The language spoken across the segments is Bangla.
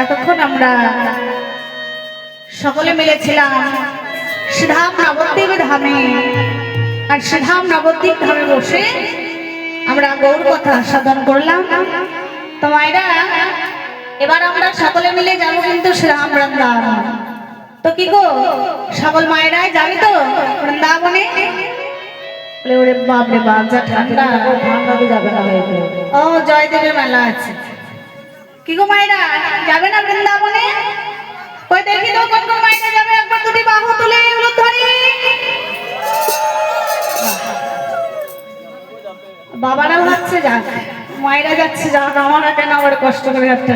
এতক্ষণ আমরা সকলে মিলেছিলাম শ্রীধাম নবদ্বীপ ধামে। আর শ্রীধাম নবদ্বীপ ধামে বসে আমরা গৌর কথা সাধন করলাম। তো মায়েরা, এবার আমরা সকলে মিলে যাবো কিন্তু শ্রীধাম বৃন্দাবন। তো কি গো, সকল মায়েরাই যাবে তো বৃন্দাবনে? ওরে বাপ রে বাপ, যা ঠান্ডা, ঠান্ডাতে যাবে না হয়তো। ও জয়দেবের মেলা আছে। কি গো মায়েরা, যাবে না বৃন্দাবনে? কই দেখি তো কোন কোন মায়েরা যাবে, একবার দুটি বাহু তুলে উলুদ ধরি। বাবারাও যাচ্ছে, যাক, মায়েরা যাচ্ছে, যাক, আমরা কেন আবার কষ্ট করে যাচ্ছে?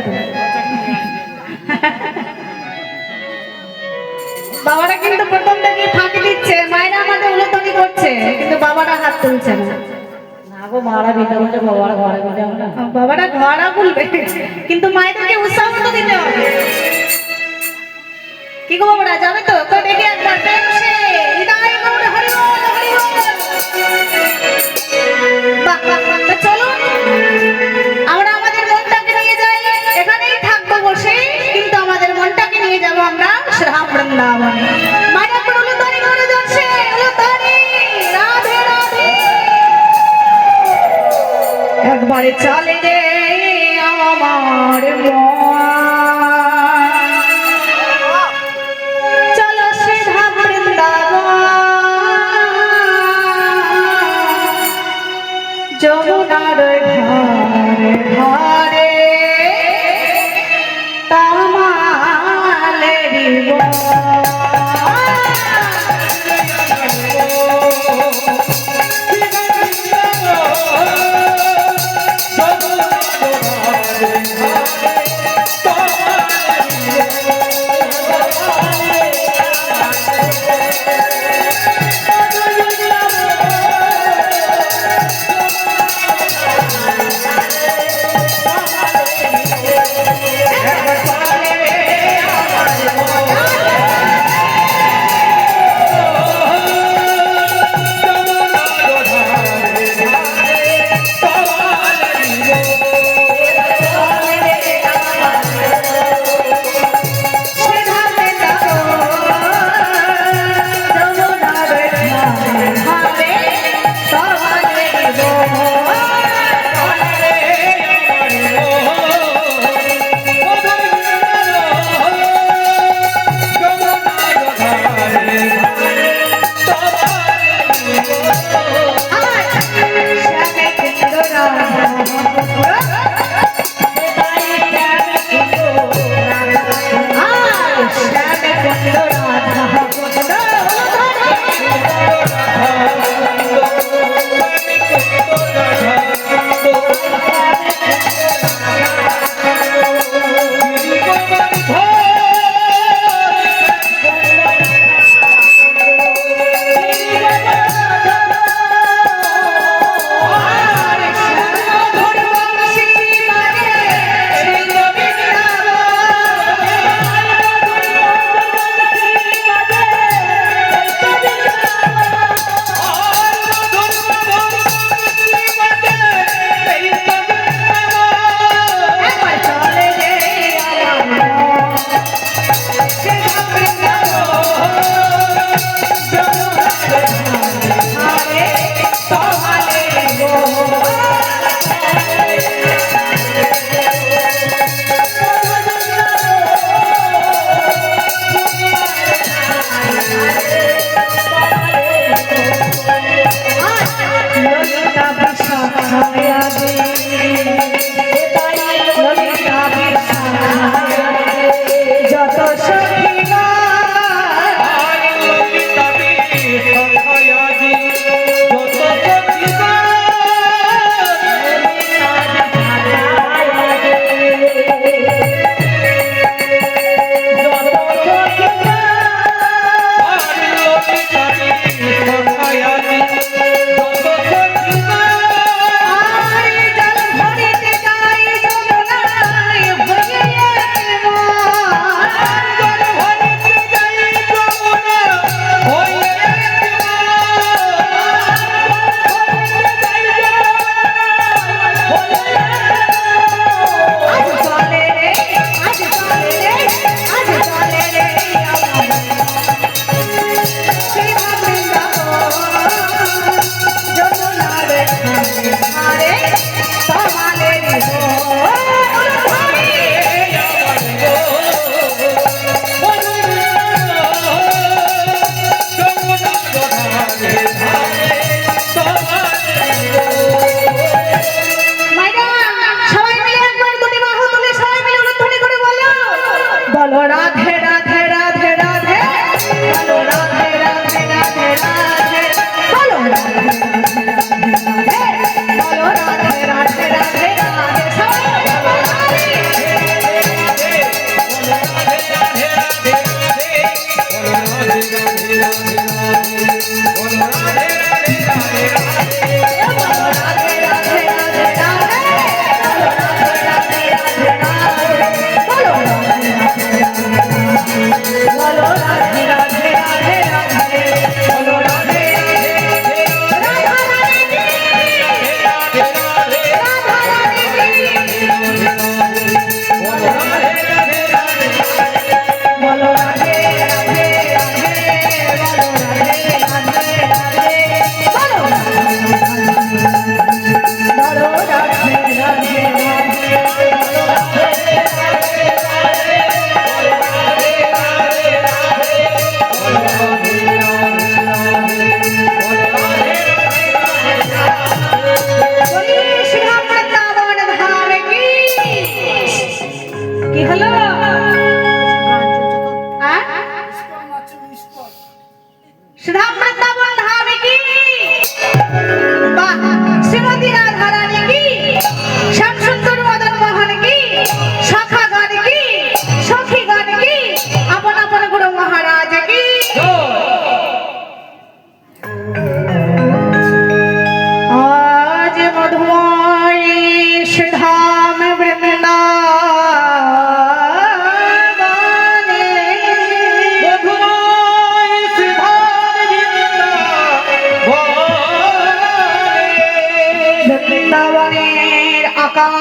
বাবারা কিন্তু প্রথম থেকে ফাঁকি দিচ্ছে, মায়েরা আমাদের উলুধ্বনি করছে, কিন্তু বাবারা হাত তুলছে না। না গো, মারা বিটা বলছে বাবার ঘরে বিটা না। বাবারা ঘরা বলবে, কিন্তু মায়েদেরকে উৎসাহ তো দিতে হবে। কি গো বাবারা, যাবে তো? তো দেখি একবার প্রেম সে হৃদয় গৌর হরি বল, হরি বল। বাহ বাহ, তো চলুন আমরা আমাদের মনটাকে নিয়ে যাই, এখানেই থাকবো বসে, কিন্তু আমাদের মনটাকে নিয়ে যাব আমরা শ্রীধাম বৃন্দাবনে। মায়েরা একবার উলুধ্বনি করে যাচ্ছে, উলুধ্বনি, রাধে রাধে। একবারে চলে রে আমার চলো শ্রীধাম বৃন্দাবন, যমুনার ঘাট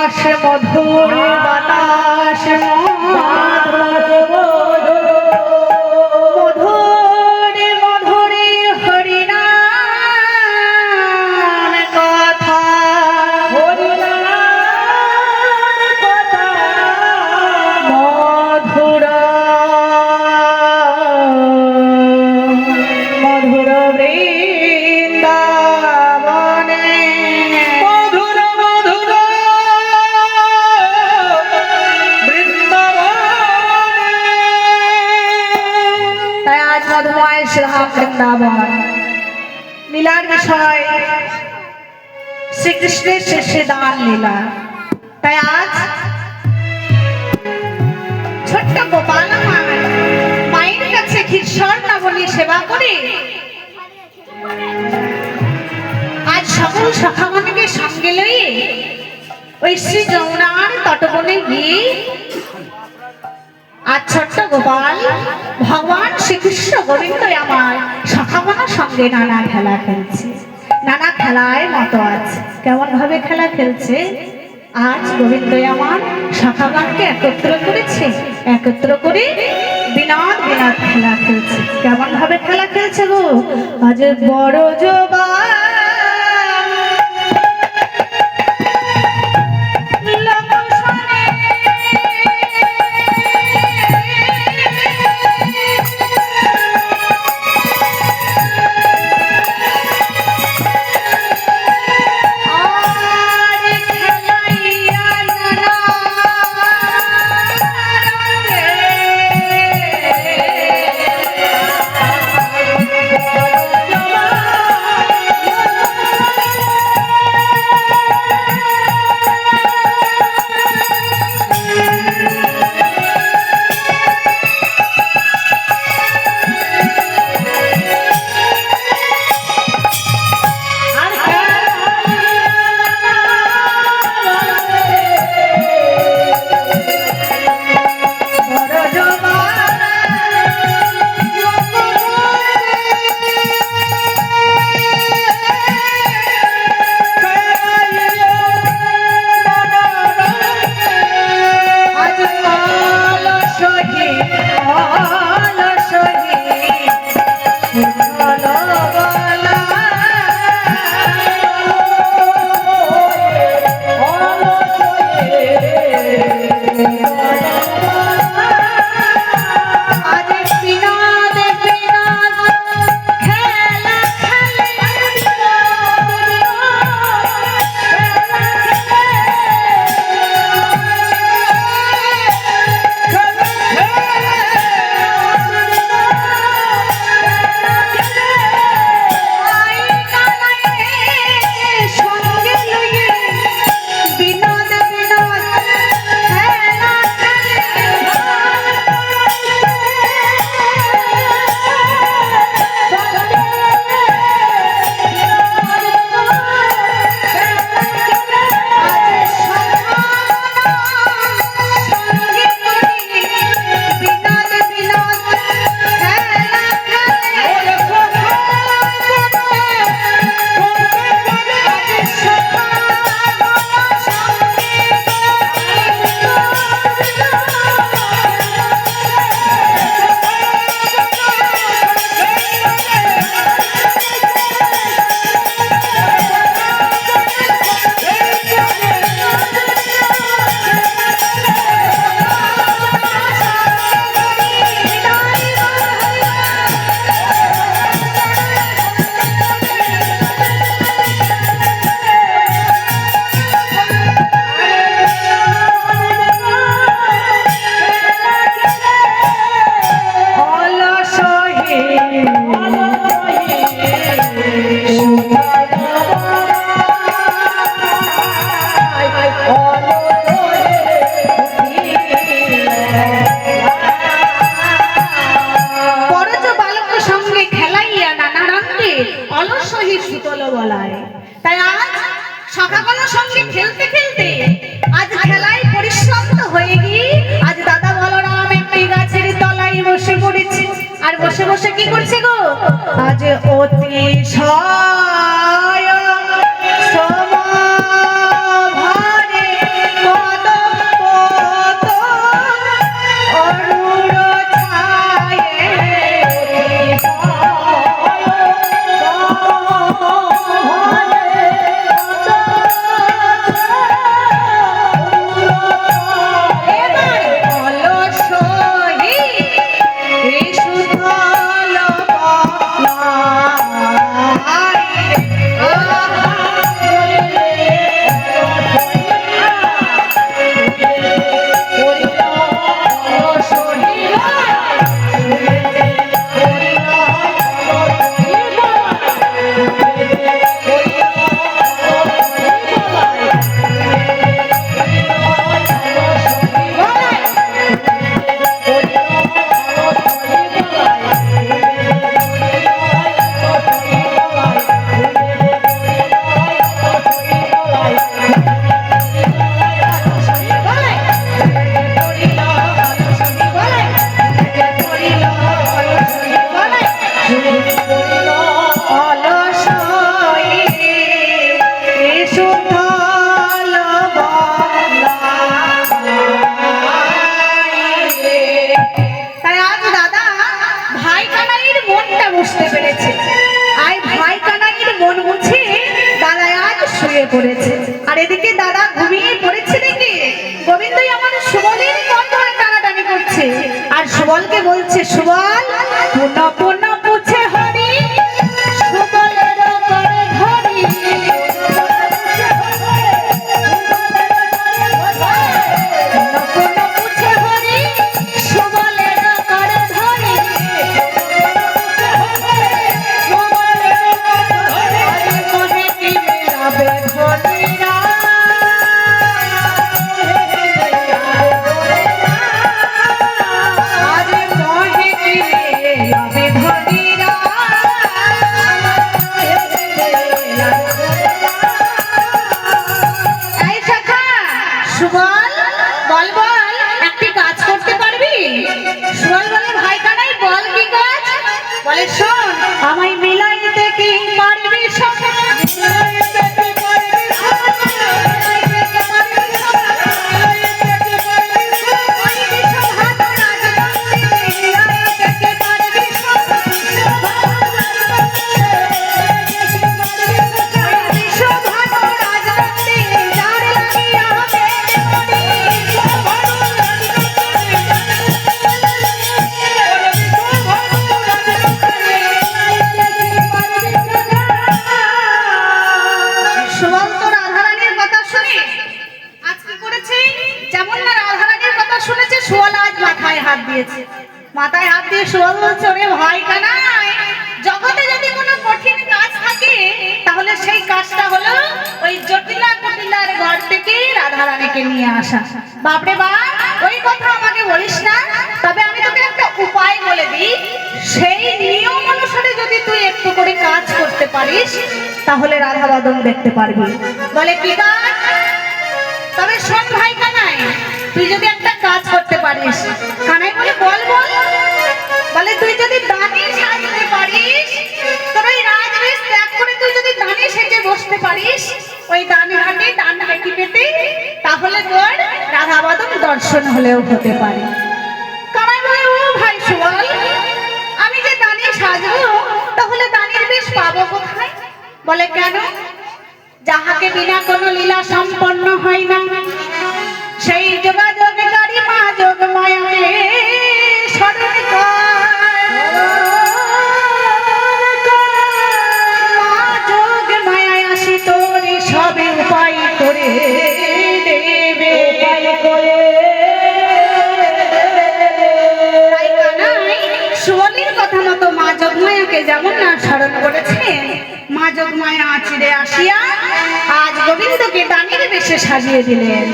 বাতাস মধুর বাতাস মধুর মধুর হরিনাম কথা মধুর মধুর বৃন্দাবনে মধুর মধুর বৃন্দাবনে। তাই আজ মধুময় শ্রীধাম বৃন্দাবন লীলার বিষয় শ্রীকৃষ্ণের শেষে দান লীলা। তাই আজ ছোট্ট গোপাল মায়ের কাছে ক্ষীরসর না বলি সেবা করে আজ সকল সখাগণকে সঙ্গে লইয়ে ওই শ্রী যমুনার তটবনে গিয়ে আজ ছোট্ট গোপাল ভগবান শ্রীকৃষ্ণ গোবিন্দ আমার সখাগণের সঙ্গে নানা খেলা খেলছে, নানা খেলায় মতো আছে। কেমন ভাবে খেলা খেলছে? আজ গোবিন্দ আমার সখাগণকে একত্র করেছে, একত্র করে বিনোদ বিনোদ খেলা খেলছে। কেমন ভাবে খেলা খেলছে গো? আজ বড় জবা বসে বসে কি করছে গো? আজ অতি সমভারে দাদা ঘুমিয়ে পড়েছে দেখি গোবিন্দই আমার সুবলের কোন ধরে টানাটানি করছে আর সুবলকে বলছে, সুবল পুনঃ পুনঃ পুছে হরি সুবলের করে ধরি পুনঃ পুনঃ পুছে হরি সুবলের করে ধরি মনে কি রবে ধনিরা আরে মনে কি রবে ধনিরা এই শাখা সুবল বল বল একটি কাজ করতে পারবি? সুবল বলে, ভাই কানাই বল কি কাজ? বলে, শোন আমায় মিলাইতে কি পারবি সখা? মিলাইতে কি পারবি সখা? মিলাইতে কি পারবি সখা? মিলাইতে কি পারবি সখা? পারবি সখা তো রাজবন্দী, মিলাইতে কি পারবি সখা? পারবি সখা তো রাজবন্দী, যার লাগিয়া বেদ করি সভা তো সুবল তো রাধারানীর কথা শুনে আজ কি করেছে? যেমন না রাধারানীর কথা শুনেছে, সুবল আজ মাথায় হাত দিয়েছে। মাথায় হাত দিয়ে সুবল বলছে, ওরে ভাই কানাই, জগতে যদি কোনো কঠিন কাজ থাকে তাহলে সেই কাজটা হলো ওই জটিলা কুটিলার ঘর থেকে রাধারানীকে নিয়ে আসা। বাপরে বাপ, ওই কথা আমাকে বলিস না, তবে আমি তোকে একটা উপায় বলে দিই। সেই নিয়ম অনুসারে যদি তুই একটু করে কাজ করতে পারিস তাহলে রাধা বাদন দেখতে পারবি। বলে, কি কাজ? তবে শোন ভাই কানাই, তুই যদি একটা কাজ করতে পারিস। কানাই বলে, বল বল। বলে, তুই যদি দানি সাজতে পারিস, তোর ওই রাজবেশ ত্যাগ করে তুই যদি দানি সেজে বসতে পারিস, ওই দানি হাতে ডান হাঁটি পেতে, তাহলে তোর রাধা বাদন দর্শন হলেও হতে পারে। কানাই বলে, ও ভাই সুবল, আমি যে দানি সাজবো তাহলে দানির বেশ পাবো কোথায়? বলে, কেন? যাহাকে বিনা কোনো লীলা সম্পন্ন হয় না, সেই যোগাযোগকারী মা যোগ মায়াকে স্মরণ কর। মা যোগ মায়ায় আসি তোরে সবে উপায় করে দেবে। তাই কানাই সুবলের কথা মতো মা যোগমায়াকে যেমন না স্মরণ করেছেন, মা যোগমায়া আঁচিড়ে আসিয়া আজ গোবিন্দকে দানির বেশে সাজিয়ে দিলেন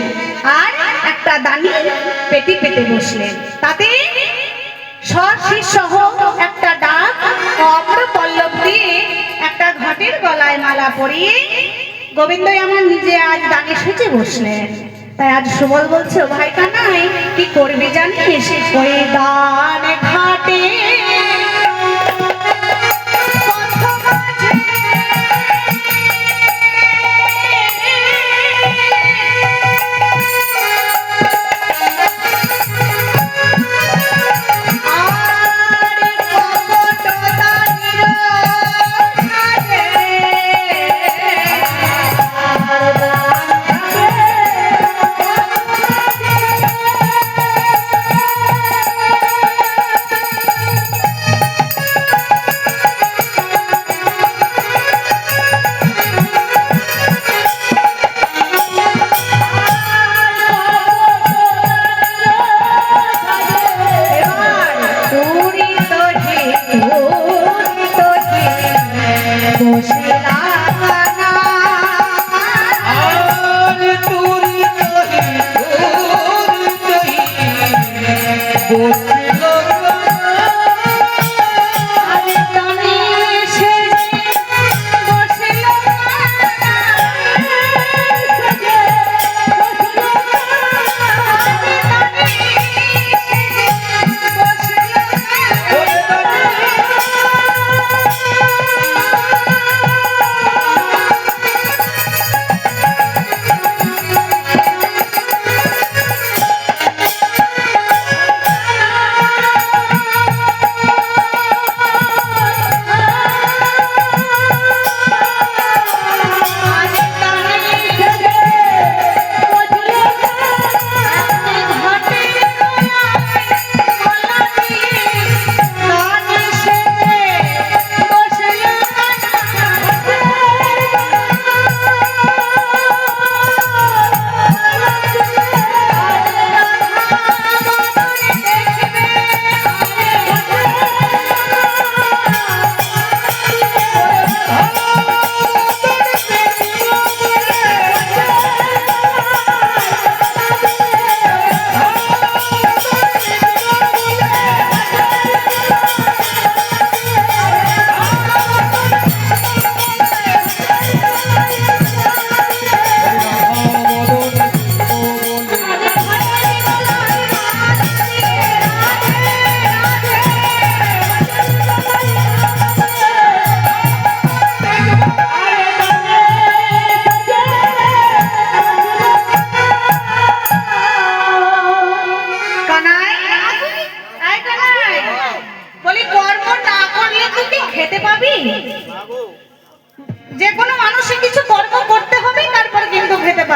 আর একটা দানি পেটি পেতে বসলেন। তাতে সহ একটা ডাক অম্র পল্লব দিয়ে একটা ঘটের গলায় মালা পরিয়ে গোবিন্দই আমার নিজে আজ দানি সেজে বসলেন। তাই আজ সুবল বলছে, ও ভাই কানাই, কি করবি জানিস? ওই দান ঘাটে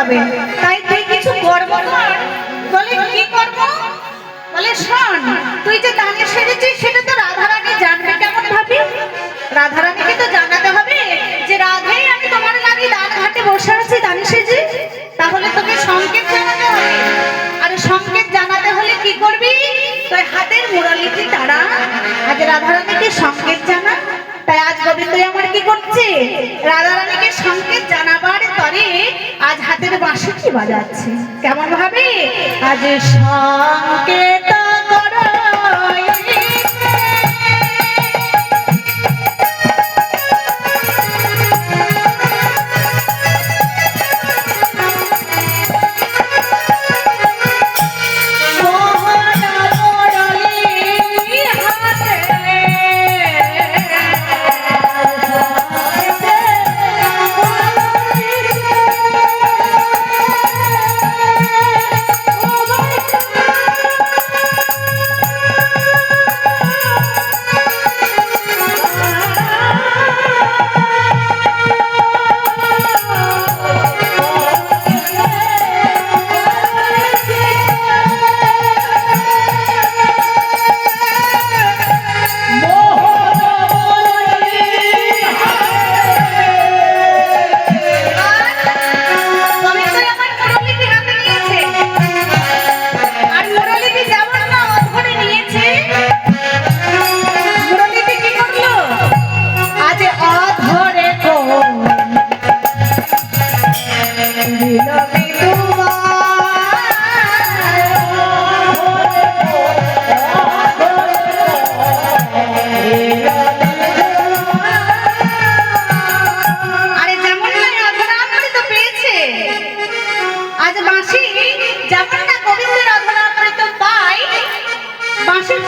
হবে, তাই তুই কিছু কর্ম কর। বলে কি কর্ম? বলে শোন, তুই যে দানে সেরেছিস সেটা তো রাধারানী জানবে কেমন ভাবে? রাধারানীকে তো জানাতে হবে যে রাধে আমি তোমার লাগি দান ঘাটে বসে আছি দানে সেজে। তাহলে তোকে সংকেত জানাতে হবে, আর সংকেত জানাতে হলে কি করবি? তুই হাতের মুরলিটি তারা আজ রাধারানীকে সংকেত জানা। তাই আজ গোবিন্দই আমার কি করছে? রাধারানীকে সংকেত জানাবার তরে আজ হাতের বাঁশিটি বাজাচ্ছে। কেমন ভাবে? আজ সংকেত করো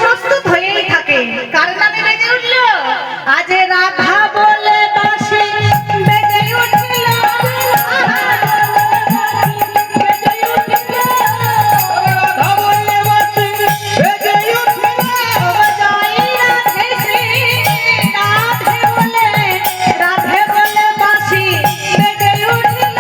প্রস্তুত হয়েই থাকে। কার নামে বেজে উঠল? আজ রাধা বলে বাঁশি বেজে উঠল, রাধা বলে বাঁশি বেজে উঠল, জয় রাধে শ্রী রাধে বলে বাঁশি বেজে উঠল।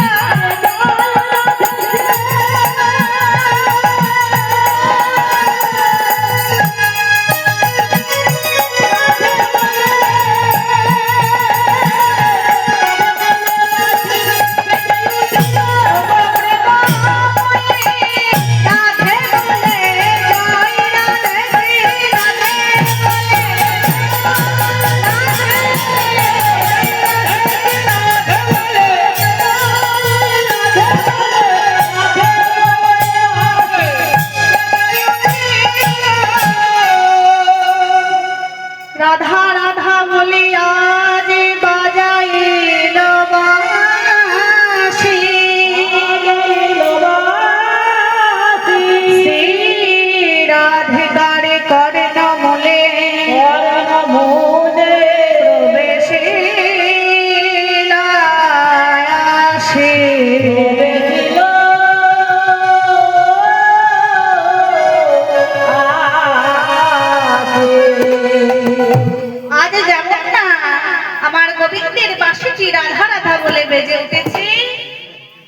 রাধা রাধা বলি আজ বাজাইল বাঁশি, শ্রী রাধিকার কর্ণ মূলে প্রবেশিল আসি। আজ যেমন না আমার গোবিন্দের বাঁশিটি রাধা রাধা বলে বেজে উঠেছে,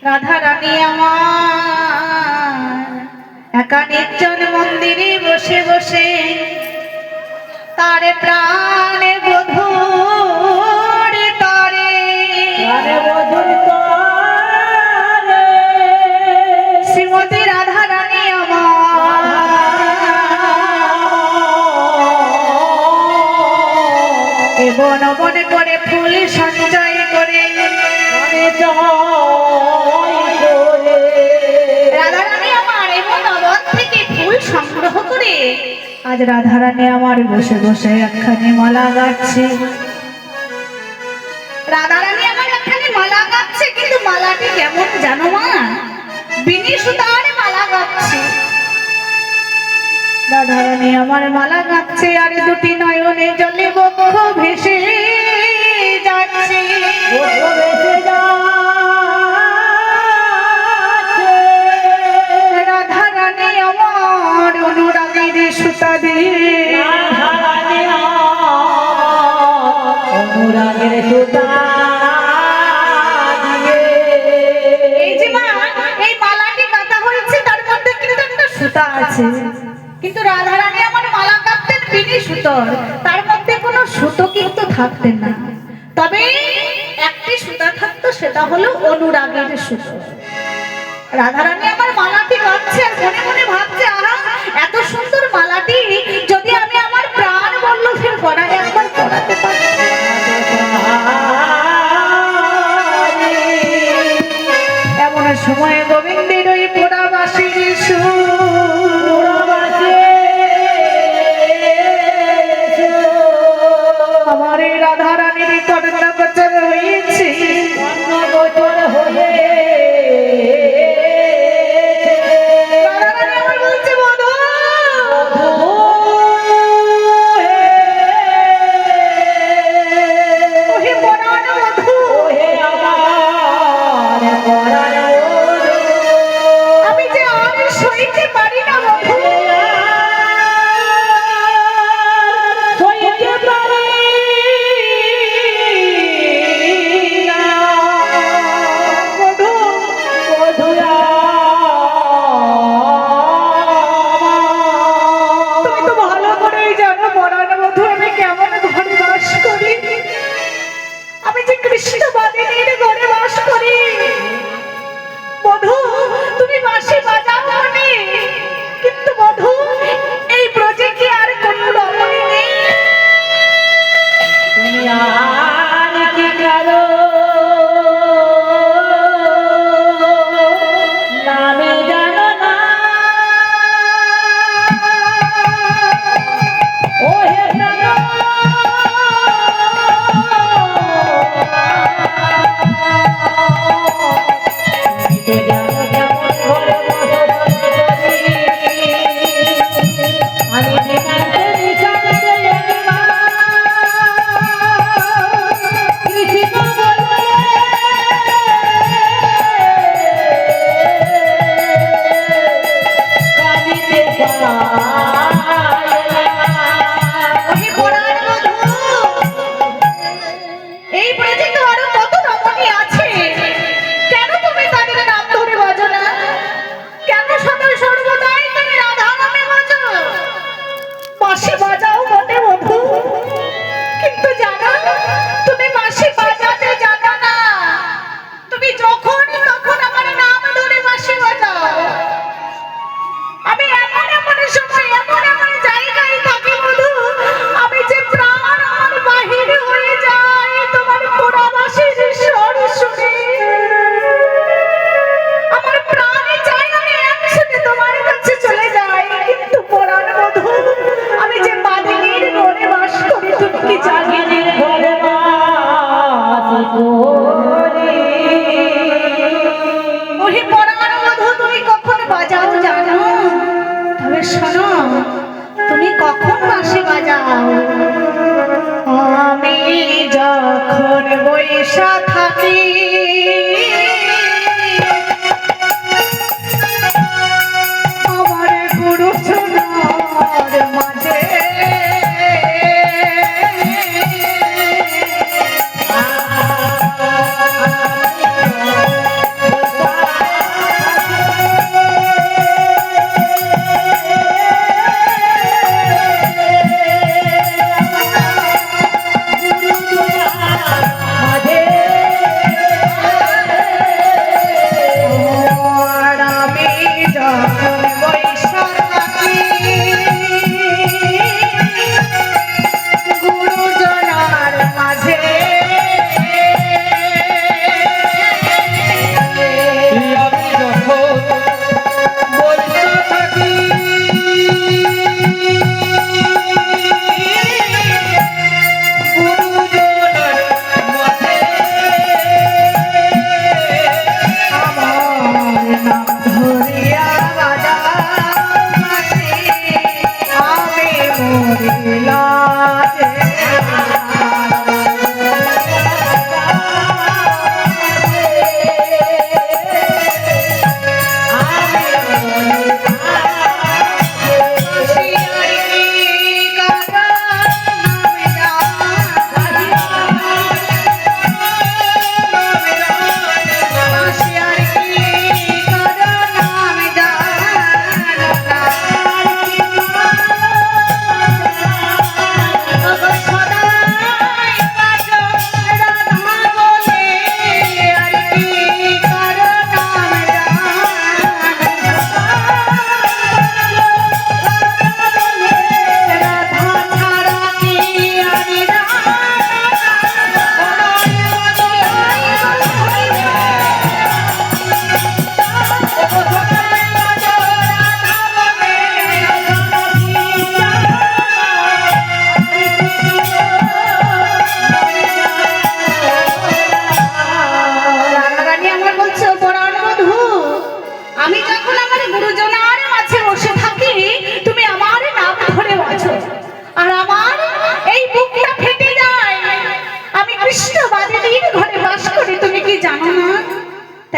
রাধা রানী আমার একা নির্জন মন্দিরে বসে বসে তারে প্রাণে বধূর তরে শ্রীমতী রাধা রানী আমার বন বন করে ফুল সঞ্চয় করে রাধারানী আমার এমন অবন থেকে ফুল সংগ্রহ করে আজ রাধারানী আমার বসে বসে একখানি মালা গাচ্ছে। রাধারানী আমার একখানি মালা গাচ্ছে, কিন্তু মালাটি কেমন জানো মা? বিনি সুতার মালা গাচ্ছে। রাধারানী আমার মালা গাচ্ছে, আর দুটি নয়নে জলে বক্ষ ভেসে যাচ্ছে। রাধারানী আমার অনুরাগীর সুতা দিয়ে এই যে মা সুতা আছে, কিন্তু রাধারানী আমার মালা কাটতেন বিনি সুতোর, তার মধ্যে কোনো সুতো কিন্তু থাকতেন না। তবে একটি সুতা থাকতো, সেটা হলো অনুরাগের সুতো। রাধারানী আমার মালাটি গাচ্ছে আর মনে মনে ভাবছে, আহা এত সুন্দর মালাটি যদি আমি আমার প্রাণ বল্লভের গলায় একবার পরাতে পারি। এমন সময় গোবিন্দের ওই পোড়াবাসীর সুর আমার এই রাধারানীর কন্যা গোচর হয়েছে। রাধারানী আমার বলছে, বধূ ওহে পরাণ বধূ, আমি যে আর সইতে পারি না বধূ, তুমি তো ভালো করেই জানো পরাণ বধূ আমি কেমন ঘরে বাস করি। আমি যে কৃষ্ণবাদিনীর ঘরে বাস করি। বধূ তুমি বাঁশি বাজাও মনে, কিন্তু বধূ এই ব্রজে কি আর কোনো রমণী নেই? তুমি আর কি কারো নামে জানো না, ও হে প্রাণ, তুমি তো জানো কেমন ঘরে বসবাস করি। আমি নিকান্তে নিকান্তে একবার কৃষ্ণ বলে কাঁদিতে পাই না। ওহে পরাণ বধূ, এই ব্রজে তো আরো কত রমণী আছে, কেন তুমি তাদের নাম ধরে বাজো না? কেন সদা সর্বদাই তুমি রাধা নামে বাজো? বাঁশি বাজাও বটে বধূ, কিন্তু জানো তুমি বাঁশি বাজাতে জানো না। তুমি যখন তখন আমার নাম ধরে বাঁশি বাজাও। আমি এমন এমন সময় এমন এমন জায়গায় থাকি বধূ, আমি যে প্রাণ আমার বাহির হয়ে যায় তোমার পোড়াবাসীর স্বর শুনে। আমার প্রাণে চাই আমি একসাথে তোমার কাছে চলে যাই, কিন্তু পরাণ বধূ আমি যে বাদিনীর ঘরে বাস করি তুমি কি জানি না? ঘরে বাস করি। ওহে পরাণ বধূ তুমি কখন বাজাও জানো? তবে শোনো, তুমি কখন বাঁশি বাজাও? আমি যখন বৈশা থাকি আমার গুরু সোনার মাঝে, মাঝে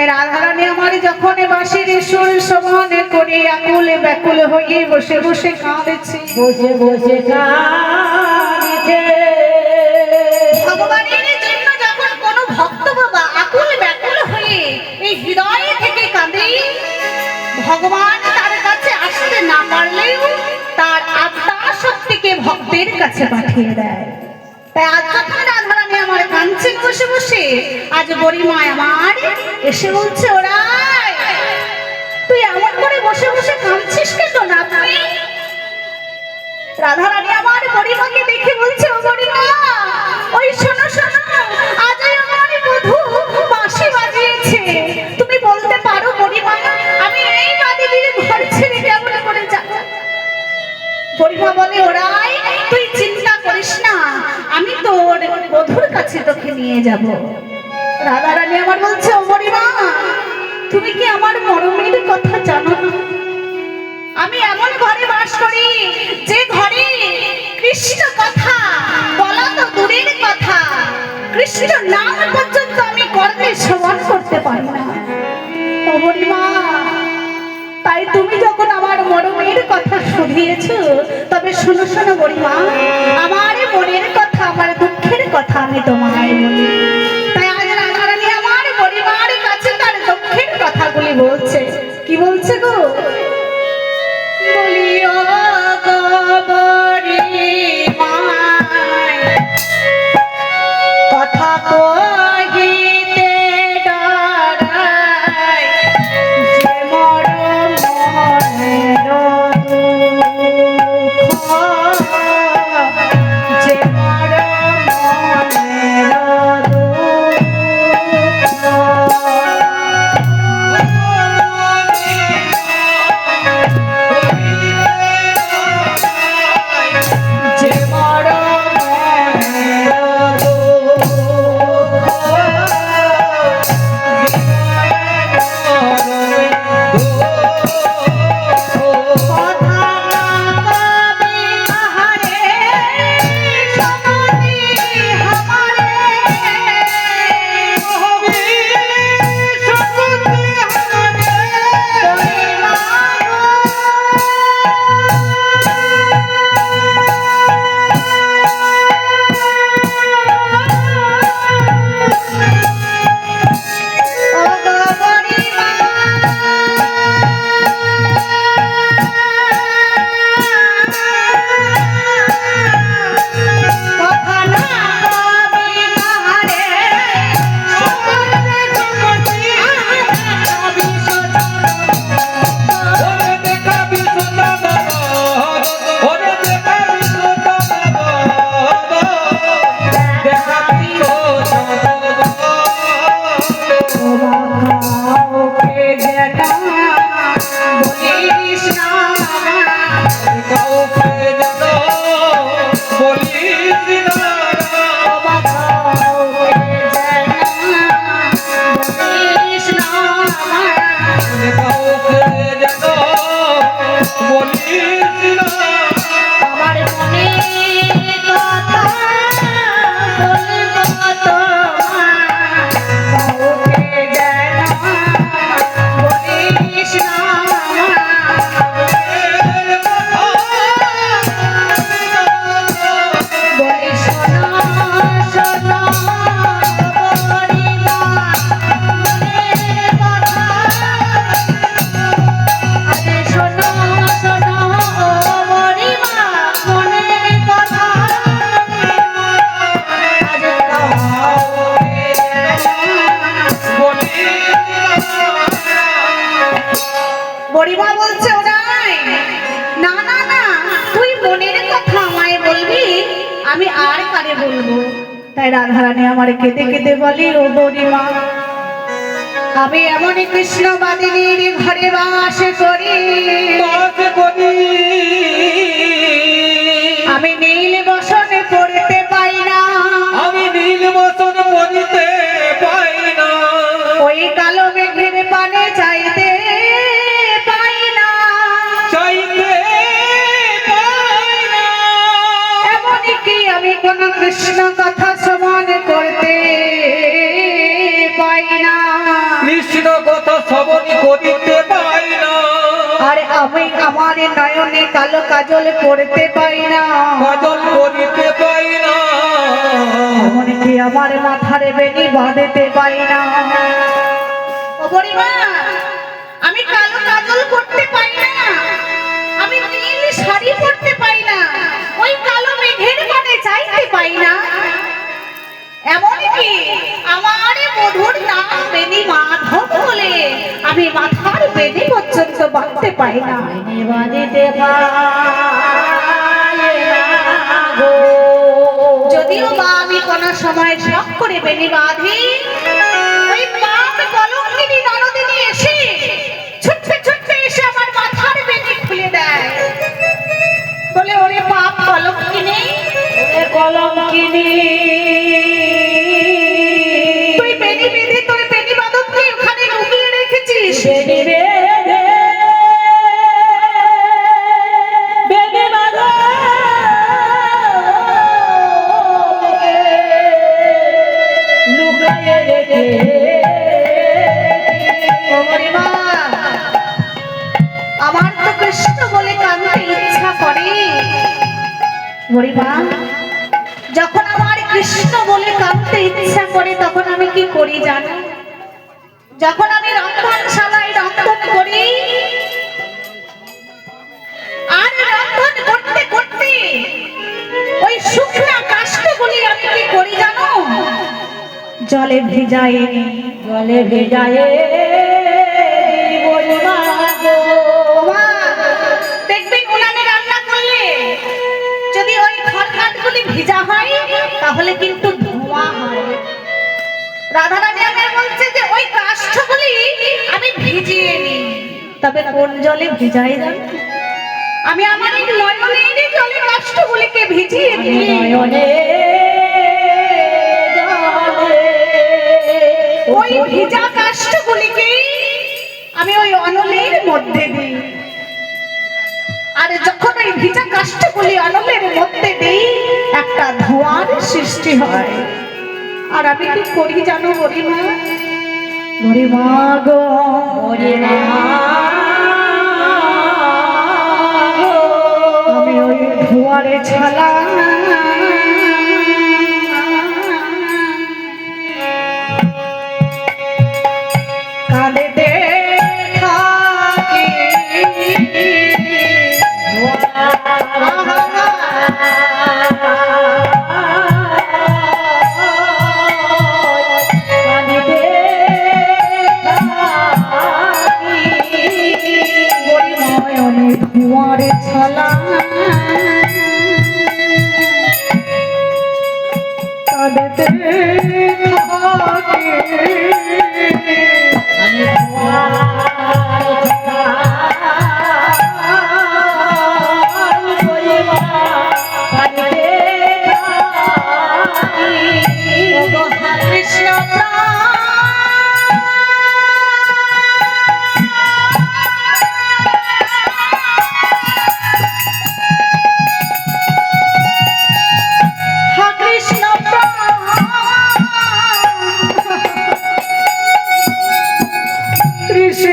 তাই রাধারানী আমার যখন বাঁশির সুর সমান করে আকুল ব্যাকুল হয়ে বসে বসে কাঁদেছে, বসে বসে কাঁদিতে ভগবানের জন্য যখন কোনো ভক্ত বাবা আকুল ব্যাকুল হয়ে এই হৃদয় থেকে কাঁদে, ভগবান তার কাছে আসতে না পারলেও তার আত্মা শক্তিকে ভক্তের কাছে পাঠিয়ে দেয়। তাই আজ যখন রাধারানী আমার কাঁদছেন বসে বসে, আজ গরিমা আমার এসে বলছে, ওরাই তুই এমন করে বসে বসে কাঁদছিস কেন না তুই? রাধারানী আমার গরিমাকে দেখে বলছে, ও গরিমা, ওই শোনো শোনো, আজ আমার বধূ বাঁশি বাজিয়েছে। তুমি বলতে পারো গরিমা, আমি এই বাদিনীর ঘর ছেড়ে কেমন করে যাব? গরিমা বলে, ওরাই তুই চিন্তা করিস না, আমি তোর বধূর কাছে তোকে নিয়ে যাব। রাধারানী আমার বলছে, ও গরিমা, তুমি কি আমার মরমের কথা জানো না? আমি এমন ঘরে বাস করি যে ঘরে কৃষ্ণ কথা বলা তো দূরের কথা, কৃষ্ণ নাম পর্যন্ত আমি কর্ণে শ্রবণ করতে পারি না। ও গরিমা, তাই তুমি যখন আমার মরমের কথা শুধিয়েছ, তবে শোনো শোনো গরিমা, আমার মনের কথা, আমার দুঃখের কথা আমি তোমায় বলি। তাই আজ রাধারানী আমার গরিমার কাছে তার দুঃখের কথাগুলি বলছে। কি বলছে গো? বলিও গো গরিমা, কথা কহিতে ডরাই, যে মর মনের দুঃখ, যে মর মনের যে মর কথা কবি আহারে সমতি হামারে, কথা না কবি আহারে সমতি কবি ওরে দেখা বিশ্বনাথ, ওরে দেখা বিশ্বনাথ, দেখা কাউকে যেটা বলিস না, কাউকে যেন বলিস না, কাউকে যেটা বলিস না, কাউকে যেন বলিস না, আমার মনে কথা বলবো তোমায়, কাউকে যেটা বলিস না। বলি শোনো শোনো গরিমা, মনের কথা, আরে শোনো শোনো গরিমা, মনের কথা, আজ কাউকে গরিমা বলছে, ওরাই না না না, তুই মনের কথা আমায় বলবি, আমি আর কারে বলবো? তাই রাধারানী আমার কেঁদে কেঁদে বলে, ও গরিমা, আমি এমন কৃষ্ণ বাদিনীর ঘরে বাস করি, বাস করি, আমি নীল বসনে পড়তে পাই না, আমি নীল বসন পড়িতে পাই না, ওই কালো মেঘের পানে চাইতে পাই না, চাইতে পাই না, এমনকি আমি কোন কৃষ্ণ কথা শ্রবণ করতে পাই না। কৃষ্ণ করিতে পাই না, আর আমি আমার নয়নে কালো কাজল পড়তে পাই না, কাজল করিতে পাই না, এমনকি আমার মাথার বেনি বাঁধতে পাই না। ও বুড়িমা, আমি কালো কাজল করতে পাই না, আমি নীল শাড়ি পরতে পাই না, ওই কালো মেঘের মানে চাইতে পাই না, এমনকি আমার মধুর নাম বেনি মাধব বলে আমি মাথার বেনি পর্যন্ত বাঁধতে পাই না। বাঁধিতে পারি না গো। যদিও বা আমি কোনো সময় শখ করে বেনি বাঁধি, ওই পাপ কলঙ্কিনী নরদিনী এসে ছুটতে ছুটতে এসে আমার মাথার বেনি খুলে দেয়, বলে ওরে পাপ কলঙ্কিনী, ওরে কলঙ্কিনী, তুই বেনি বেঁধে তোর বেনি বাঁধবকে ওখানে লুকিয়ে রেখেছিস, বেনি বেঁধে বেনি বাঁধো লুকায়ে রেখে ও বুড়িমা, আমার তো কৃষ্ণ বলে কাঁদতে ইচ্ছা করে। বুড়িমা, যখন আমার কৃষ্ণ বলে কাঁদতে ইচ্ছা করে তখন আমি কি করি জানো? যখন আমি রন্ধনশালায় রন্ধন করি, আর রন্ধন করতে করতে ওই শুকনা কাষ্ঠগুলি আমি কি করি জানো? জলে ভিজাই, জলে ভেজায়ে বলিমা গো। দেখবেন উনানে রান্না করলে যদি ওই খড়কাঠগুলি ভিজা হয় তাহলে কিন্তু ধোঁয়া হয়। রাধারানী আমায় বলছে যে ওই কাষ্ঠগুলি আমি ভিজিয়ে নিই, তবে কোন জলে ভিজাই জানো? আমি আমার এই নয়নের জলে কাষ্ঠগুলিকে ভিজিয়ে দিই। নয়নে জলে ওই ভিজা কাষ্ঠগুলিকে আমি ওই অনলের মধ্যে দিই, আর যখন ওই ভিজা কাষ্ঠগুলি অনলের মধ্যে দিই একটা ধোঁয়ার সৃষ্টি হয়। আর আমি কি করি জানো বুড়িমা? বুড়িমা গো, বলিমা আমি ওই ধোঁয়ারে ছালা কাঁদেতে থাকি, নয়নে ধোঁয়ারে ছালা কাঁদেতে থাকি। কৃষ্ণ কৃষ্ণ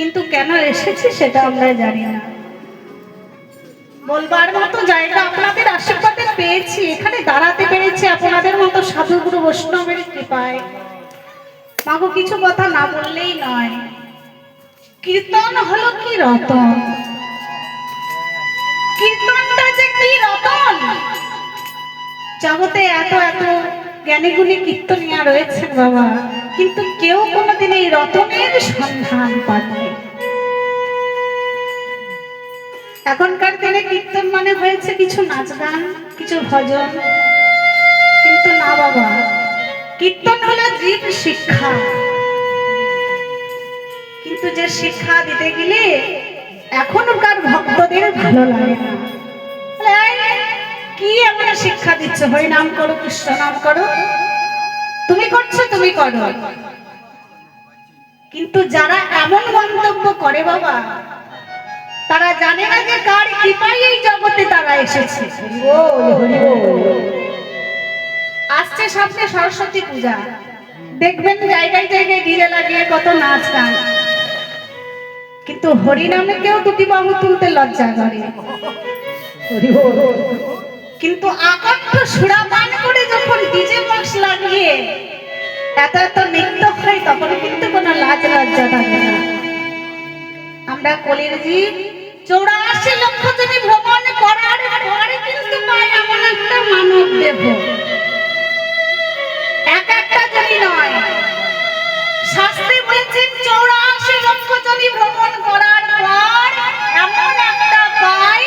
কিন্তু কেন এসেছি সেটা আমরা জানি না। বলবার মতো জায়গা আপনাদের আশীর্বাদে পেয়েছি, এখানে দাঁড়াতে পেরেছি আপনাদের মতো সাধুগুরু বৈষ্ণবের কৃপায়। মাগো কিছু কথা না বললেই নয়। কীর্তন হলো কি রতন, কীর্তনটা যে কি রতন। জগতে এত এত জ্ঞানী গুণী কীর্তনিয়া রয়েছেন বাবা, কিন্তু কেউ কোনোদিন এই রতনের সন্ধান পাননি। এখনকার দিনে কীর্তন মানে হয়েছে কিছু নাচ গান, কিছু ভজন, কিন্তু না বাবা, কীর্তন হলো জীব শিক্ষা। কিন্তু যে শিক্ষা দিতে গেলে এখনকার ভক্তদের ভালো লাগে না। কি এমন শিক্ষা দিচ্ছ, হরি নাম করো, কৃষ্ণ নাম করো, তুমি করছো তুমি করো। কিন্তু যারা এমন মন্তব্য করে বাবা, তারা জানে না যে কার কৃপায় এই জগতে তারা এসেছে। আসছে সামনে সরস্বতী পূজা, দেখবেন জায়গায় জায়গায় ডিজে লাগিয়ে কত নাচ গান, কিন্তু হরিনামে কেউ দুটি বাহু তুলতে লজ্জা করে। কিন্তু আকণ্ঠ সুরাপান করে যখন ডিজে বক্স লাগিয়ে এত এত নৃত্য হয়, তখন কিন্তু কোনো লাজ লজ্জা থাকে না। আমরা কলির জীব, 84 লক্ষ জমি ভ্রমণ করার পরে কিন্তু পাই এমন একটা মানব দেহ। এক একটা জমি নয়, শাস্ত্রে বলেছেন 84 লক্ষ জমি ভ্রমণ করার পর এমন একটা পাই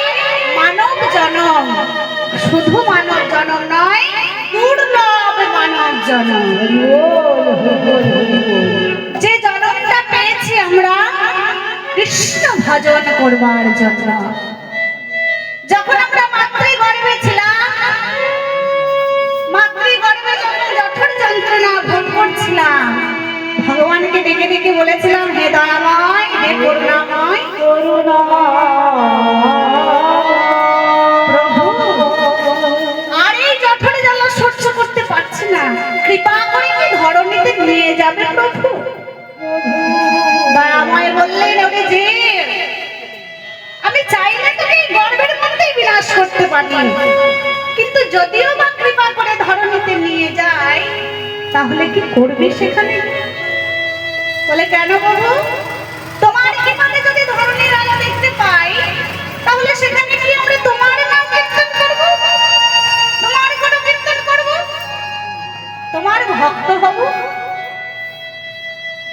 মানব জনম। শুধু মানব জনম নয়, দুর্লভ মানব জনম। যে জনমটা পেয়েছি আমরা কৃষ্ণ ভজন করবার জন্য। যখন আমরা মাতৃগর্ভে ছিলাম, মাতৃগর্ভে যখন জঠর যন্ত্রণা ভোগ করছিলাম, ভগবানকে ডেকে ডেকে বলেছিলাম, হে দয়াময়, হে করুণাময়, প্রভু আর এই জঠরে জ্বালা সহ্য করতে পারছি না, কৃপা করে কি ধরণীতে নিয়ে যাবে প্রভু। দয়াময় বললেন, ওরে যে আমি চাইলে তোকে গর্ভের মধ্যেই বিনাশ করতে পারি, কিন্তু যদিও বা কৃপা করে ধরণীতে নিয়ে যাই, তাহলে কি করবি সেখানে? বলে, কেন প্রভু? তোমার কৃপাতে যদি ধরণীর আলো দেখতে পাই, তাহলে সেখানে কি আমরা তোমার নাম কীর্তন করব, তোমার কোনো কীর্তন করব, তোমার ভক্ত হব।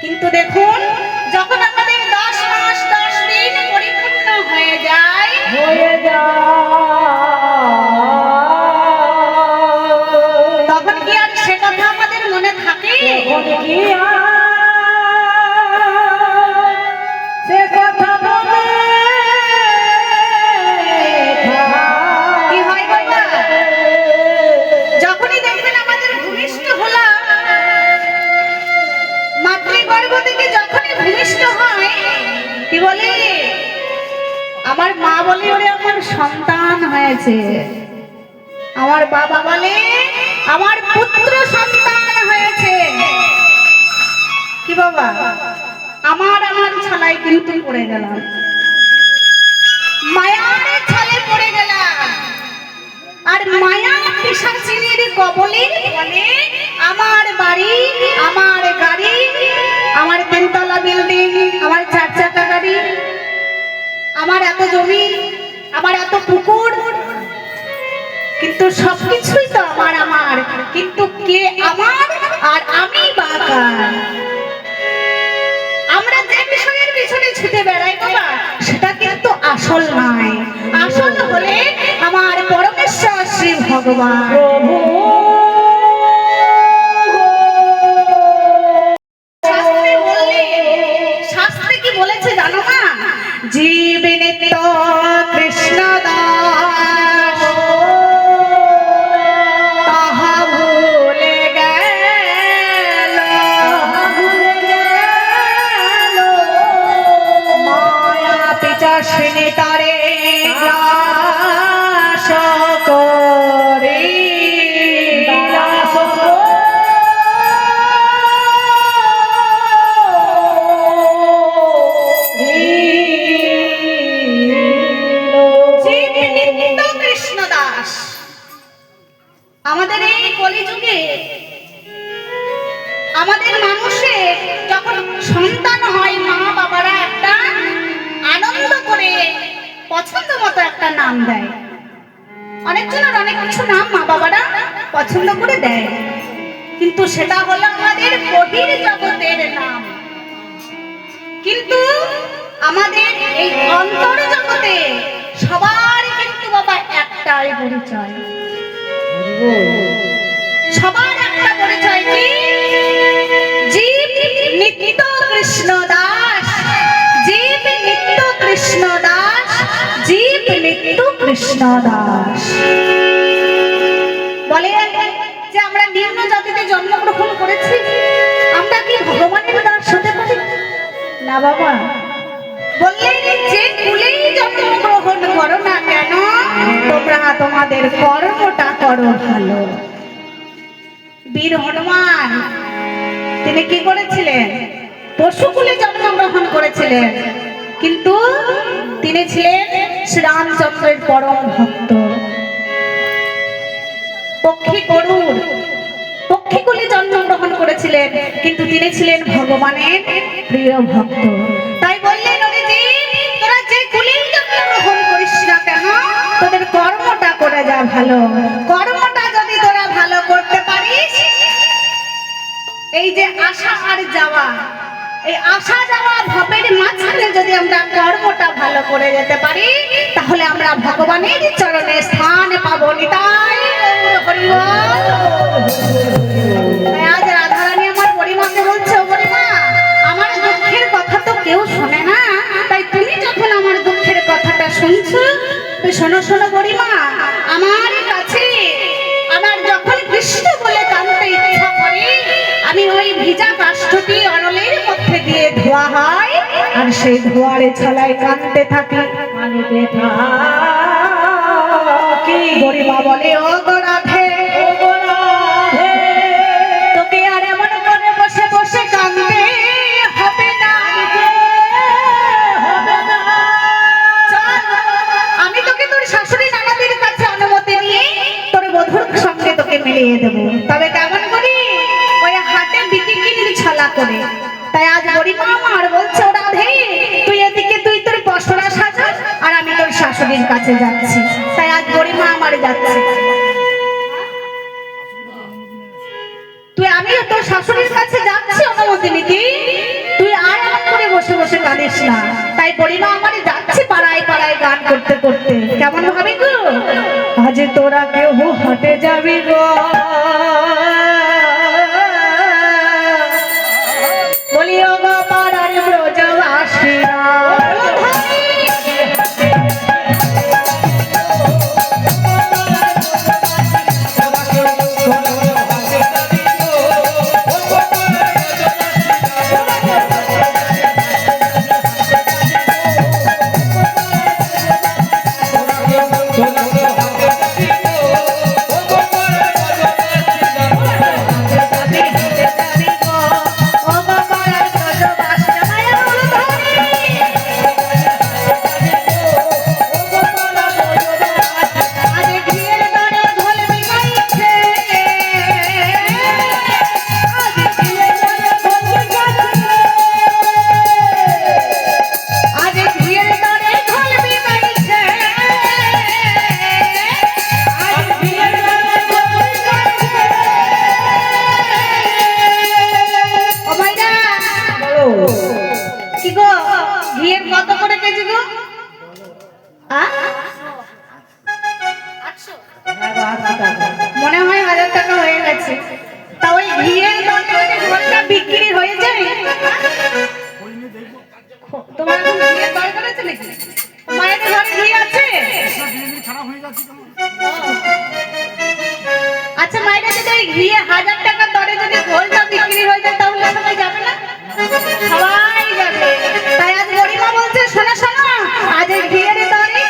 কিন্তু দেখুন, যখন আমাদের 10 মাস 10 দিন পরিপূর্ণ হয়ে যায়, তখন কি আর সে কথা আমাদের মনে থাকে? সে কথা বলে কি হয় বাবা? যখনই দেখবেন আমাদের ভূমিষ্ঠ হলাম, মাতৃগর্ভ থেকে যখনই ভূমিষ্ঠ হয়, কি বলে? আমার মা বলে, ওরে আমার সন্তান হয়েছে। আমার বাবা বলে, আমার পুত্র সন্তান হয়েছে। কি বাবা, আমার ছালাই কিন্তু পড়ে গেলাম, মায়ার ছালে পড়ে গেলাম, আর মায়া পিশাচিনীর কবলে বলে আমার বাড়ি, আমার গাড়ি, আমার 3 তলা বিল্ডিং, আমার 4 চাকা গাড়ি, আমার এত জমি, আমার এত পুকুর, কিন্তু সবকিছুই তো আমার আমার, কিন্তু কে আমার আর আমি বাঁকা। আমরা যে বিষয়ের পিছনে ছুটে বেড়াই বাবা, সেটা কিন্তু আসল নয়। আসল হলে আমার পরমেশ্বর শ্রী ভগবান। শাস্ত্রে বললেন, শাস্ত্রে কি বলেছে জানো না? জীব নিত্য কৃষ্ণ দাস তাহা ভুলে গেল, মায়া পিচাসিনী তারে গ্রাস করে। আমাদের এই কলিযুগে আমাদের মানুষের যখন সন্তান হয় মা বাবারা একটা আনন্দ করে পছন্দ মতো একটা নাম দেয়। অনেকজনের অনেক কিছু নাম মা বাবারা পছন্দ করে দেয়, কিন্তু সেটা হলো আমাদের বহির জগতের নাম। কিন্তু আমাদের এই অন্তর জগতে সবার কিন্তু বাবা একটাই পরিচয়, সবার একটা পরিচয় কি? জীব নিত্য কৃষ্ণ দাস, জীব নিত্য কৃষ্ণ দাস, জীব নিত্য কৃষ্ণ দাস। বলে যে আমরা নিম্ন জাতিতে জন্মগ্রহণ করেছি, আমরা কি ভগবানের দাস হতে পারি না বাবা? বললেন যে কুলেই জন্মগ্রহণ করো না কেন, তোমরা তোমাদের কর্মটা করো ভালো। বীর হনুমান তিনি কি করেছিলেন? পশুকুলে জন্মগ্রহণ করেছিলেন, কিন্তু তিনি ছিলেন শ্রীরামচন্দ্রের পরম ভক্ত। পক্ষীকুলে জন্মগ্রহণ করেছিলেন, কিন্তু তিনি ছিলেন ভগবানের প্রিয় ভক্ত। তাই বললেন তোরা যে কুলেই জন্মগ্রহণ করিস না কেন, তোদের কর্মটা করে যা ভালো। কর্মটা যদি তোরা ভালো করতে পারিস, এই যে আসা আর যাওয়া, এই আসা যাওয়া ভাবের মাঝখানে যদি আমরা কর্মটা ভালো করে যেতে পারি, তাহলে আমরা ভগবানের চরণে স্থান পাবো। নিতাই হরি বল। আজ রাধারানী আমার পরিমাকে বলছে, ও পরিমা, আমার দুঃখের কথা তো কেউ শোনে না, তাই তুমি যখন আমার দুঃখের কথাটা শুনছো, শোনো শোনো পরিমা, আমার কাছে আমার যখন কৃষ্ণ বলে কাঁদতে ইচ্ছা করে, আমি ওই ভিজা কাষ্ঠটি অনলের মধ্যে দিয়ে ধোয়া হয়, আর সেই ধোয়ারে ছলায় কাঁদতে থাকি। গরিমা বলে, ও রাধে, তোকে আর এমন করে বসে বসে কাঁদতে হবে না, আমি তোকে তোর শাশুড়ি নানাদের কাছে অনুমতি নিয়ে তোর বধূর সঙ্গে তোকে মিলিয়ে দেবো। তবে কেমন করি? ওই হাটে বিকিনির ছলা করে। তাই আজ গরিমা আমার বলছে, ও রাধে, তুই এদিকে তুই তোর পশরা সাজা, আর আমি তোর শাশুড়ির কাছে যাচ্ছি। তাই আজ গরিমা আমার যাচ্ছে, আমিও তোর শাশুড়ির কাছে যাচ্ছি অনুমতি নিতে, তুই আর এমন করে বসে বসে কাঁদিস না। তাই গরিমা আমার যাচ্ছে পাড়ায় পাড়ায় গান করতে করতে। কেমন ভাবি গো? আজ তোরা কেউ হাটে যাবি গো, বলিও গো পাড়ার ব্রজবাসীরা, মনে হয় 1000 টাকা হয়ে গেছে। তা ওই ঘিয়ের দরে ঘরটা বিক্রি হয়ে যায়। তোমার ঘিয়ের দরকার আছে নাকি? মায়ের ঘরে ঘি আছে? আচ্ছা মায়ের যদি ওই ঘিয়ে 1000 টাকা দরে যদি ঘোলটা বিক্রি হয়ে যায়, তাহলে সবাই যাবে না? সবাই যাবে। তাই আজ গরিমা বলছে, শোনো শোনো, আজ এই ঘিয়ের দরে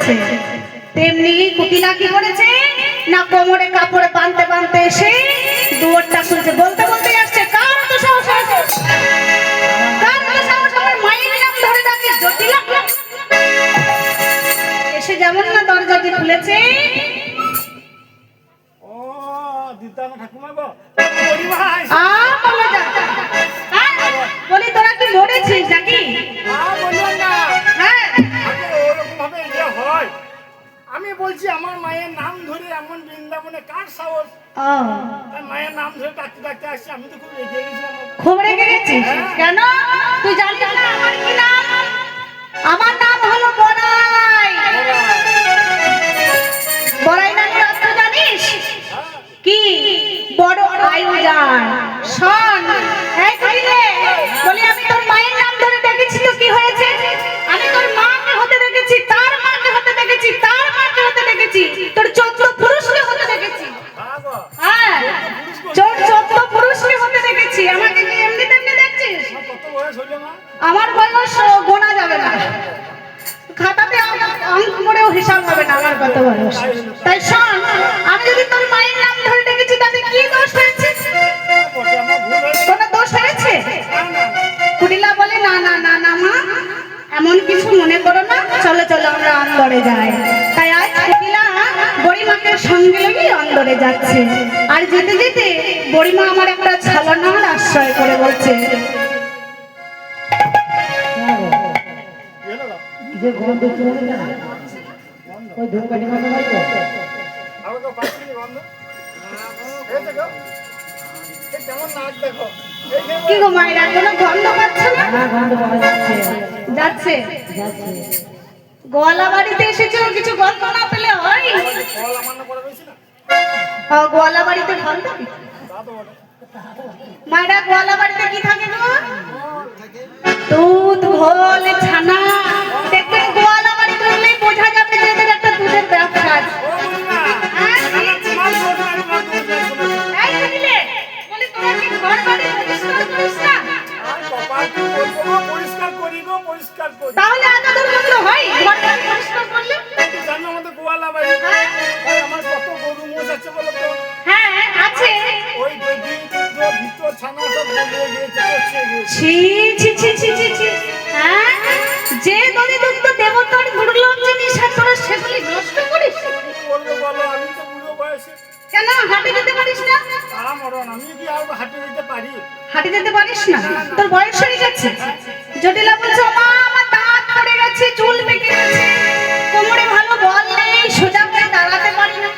করেছে, তেমনি কুটিলা কি করেছে না কোমরে কাপড়ে বাঁধতে বাঁধতে এসে দুয়ারটা খুলছে, বলতে বলতে আসছে, কার তো সাহস আছে, কার তো সাহস আমার মায়ের নাম ধরে ডাকে জটিলা। এসে যেমন না দরজাটি খুলেছে, ও দিদা না ঠাকুমা গো পরিমা বলে যা, বলি তোরা কি মরেছিস নাকি? বললো না হ্যাঁ আগে ওরকম ভাবে ইয়ে হয়। আমি বলছি আমার মায়ের নাম ধরে এমন বৃন্দাবনে কার সাহস, ও তার মায়ের নাম ধরে ডাকতে ডাকতে আসছি, আমি তো খুব রেগে গেছিলাম। খুব রেগে গেছিস কেন? তুই জানিস না আমার কি নাম? আমার নাম হলো বড়াই। বড়াই নামের অর্থ জানিস কি? বড় আয়ু যায়। শোন এই কইলে, বলি আমি তোর মায়ের নাম ধরে ডেকেছি তো কি হয়েছে? আমি তোর মাকে হতে দেখেছি, তার মাকে হতে দেখেছি, তার মাকে হতে দেখেছি, তোর 14 পুরুষকে হতে দেখেছি। হ্যাঁ, 14 পুরুষকে হতে দেখেছি। আমাকে কি এমনি তেমনি দেখছিস? কত বয়স হলো মা? আমার বয়স গোনা যাবে না, খাতাতে অঙ্ক করেও হিসাব হবে না আমার কত বয়স। তাই শোন, আমি যদি তোর মায়ের নাম ধরে ডেকেছি তাতে কি দোষ হয়েছে? আমার ভুল হয়েছে। কোনো দোষ হয়েছে? না, না, কুটিলা বলে না না না না মা, এমন কিছু মনে করো না, চলো চলো আমরা অন্দরে যাই। তাই আজ কুটিলা বড়িমাকে সঙ্গে নিয়ে অন্দরে যাচ্ছে। আর যেতে যেতে বড়িমা আমার একটা ছলনার আশ্রয় করে বলছে, কি হলো গো? যে গন্ধ চলে না ওই ধূপকাঠি গন্ধ হয় তো আরো তো পাচ্ছি নি গন্ধ। এই দেখো, এই কেমন নাক দেখো। এই যে কি গো মায়েরা, কোনো গন্ধ পাচ্ছে না? না গন্ধ পাওয়া যাচ্ছে যাচ্ছে। যাচ্ছে গোয়ালা বাড়িতে এসেছো, কিছু গন্ধ না পেলে হয়? ফল আমার না পড়ে রয়েছে না, গোয়ালা বাড়িতে ফল থাকে? তা তো বটে। মায়েরা গোয়ালা বাড়িতে কি থাকে গো? দুধ, ঘোল, ছানা। দেখবে গোয়ালা বাড়ি করলেই বোঝা যাবে যে এদের একটা দুধের ব্যবসা আছে। ও বুঝিমা, হ্যাঁ, আমার তোমার দোষ না, তোমার দোষ না, শোনো। এই বুঝলে? বলি তোরা কি ঘর বাড়ি পরিষ্কার করিস না? আর কপাল কি করবো গো, পরিষ্কার করি গো, পরিষ্কার করি। তাহলে এতদূর মন্দ হয় ঘর বাড়ি পরিষ্কার করলে? জানো আমাদের গোয়ালা বাড়ি, ভাই আমার কত গরু মোষ আছে বলো তো। হ্যাঁ আছে। ওই বেদি দুধ ভিতর ছানা সব গলিয়ে গিয়েছে, পচে গিয়েছে। ছি ছি ছি ছি ছি ছি। হ্যাঁ, যে দলি দুগ্ধ দেবতার দুর্লভ জিনিস আর তোরা সেগুলি নষ্ট করিস? কি করবো বলো, আমি তো বুড়ো বয়সে। কেন হাঁটে যেতে পারিস না? তা মরণ, আমি কি আর হাঁটে যেতে পারি? হাঁটে যেতে পারিস না? তোর বয়স হয়ে গেছে। জটিলা বলছে, মা আমার দাঁত পড়ে গেছে, চুল পেকে গেছে, কোমরে ভালো বল নেই, সোজা হয়ে দাঁড়াতে পারি না।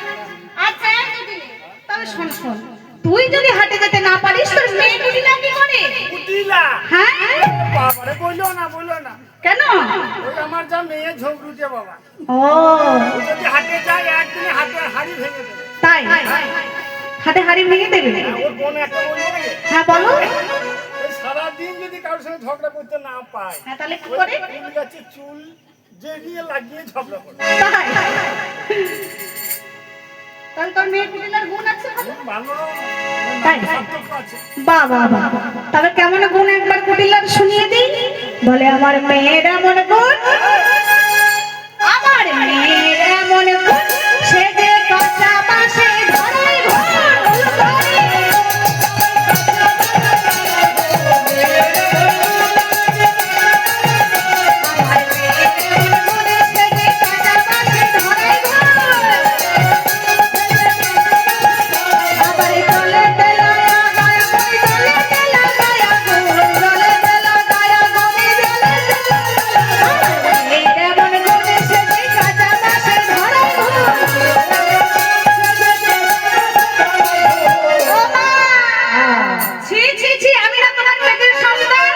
আচ্ছা জটিলা, তবে শোন শোন, তুই যদি হাঁটে যেতে না পারিস তোর মেয়ে জটিলা কি করে? কুটিলা, হ্যাঁ বাবারে বললো না, বললো না। কেন? ওই আমার যা মেয়ে ঝগড়ুটে বাবা, ও ও যদি হাঁটে যায় একদিনে হাঁটে হাড়ি ভেঙে দেবে। তাই হাতে হাড়ি ভেঙে দেবে? ওর বোন একটা বলবো নাকি, হ্যাঁ বলো। এই সারাদিন যদি কারোর সঙ্গে ঝগড়া করতে না পায়, হ্যাঁ তাহলে কি ওই করে? ফুল গাছের চুল জেগিয়ে লাগিয়ে ঝগড়া করে। তাই তাহলে তোর মেয়ে কুটিলার গুণ আছে ভালো? ভালো তাই? সার্থক আছে। বাহ বাহ বাহ, তবে কেমন গুণ একবার কুটিলার শুনিয়ে দিই। বলে আমার মেয়ের এমন গুণ, আমার মেয়ের এমন গুণ, সে যে কচ্চা বাঁশে ধরাই ঘর। আমার মেয়ের এমন গুণ, সে যে কচ্চা বাঁশে ধরাই ঘর। আবার চলে তেলা গায়া কই, চলে তেলা গায়া কই, চলে তেলা গায়া কই, চলে তেলা গায়া কই। এই কেমন গুণে সে যে কাঁচা বাঁশে ধরাই ঘর। ও মা! ছি ছি ছি, আমি না তোমার পেটের সন্তান,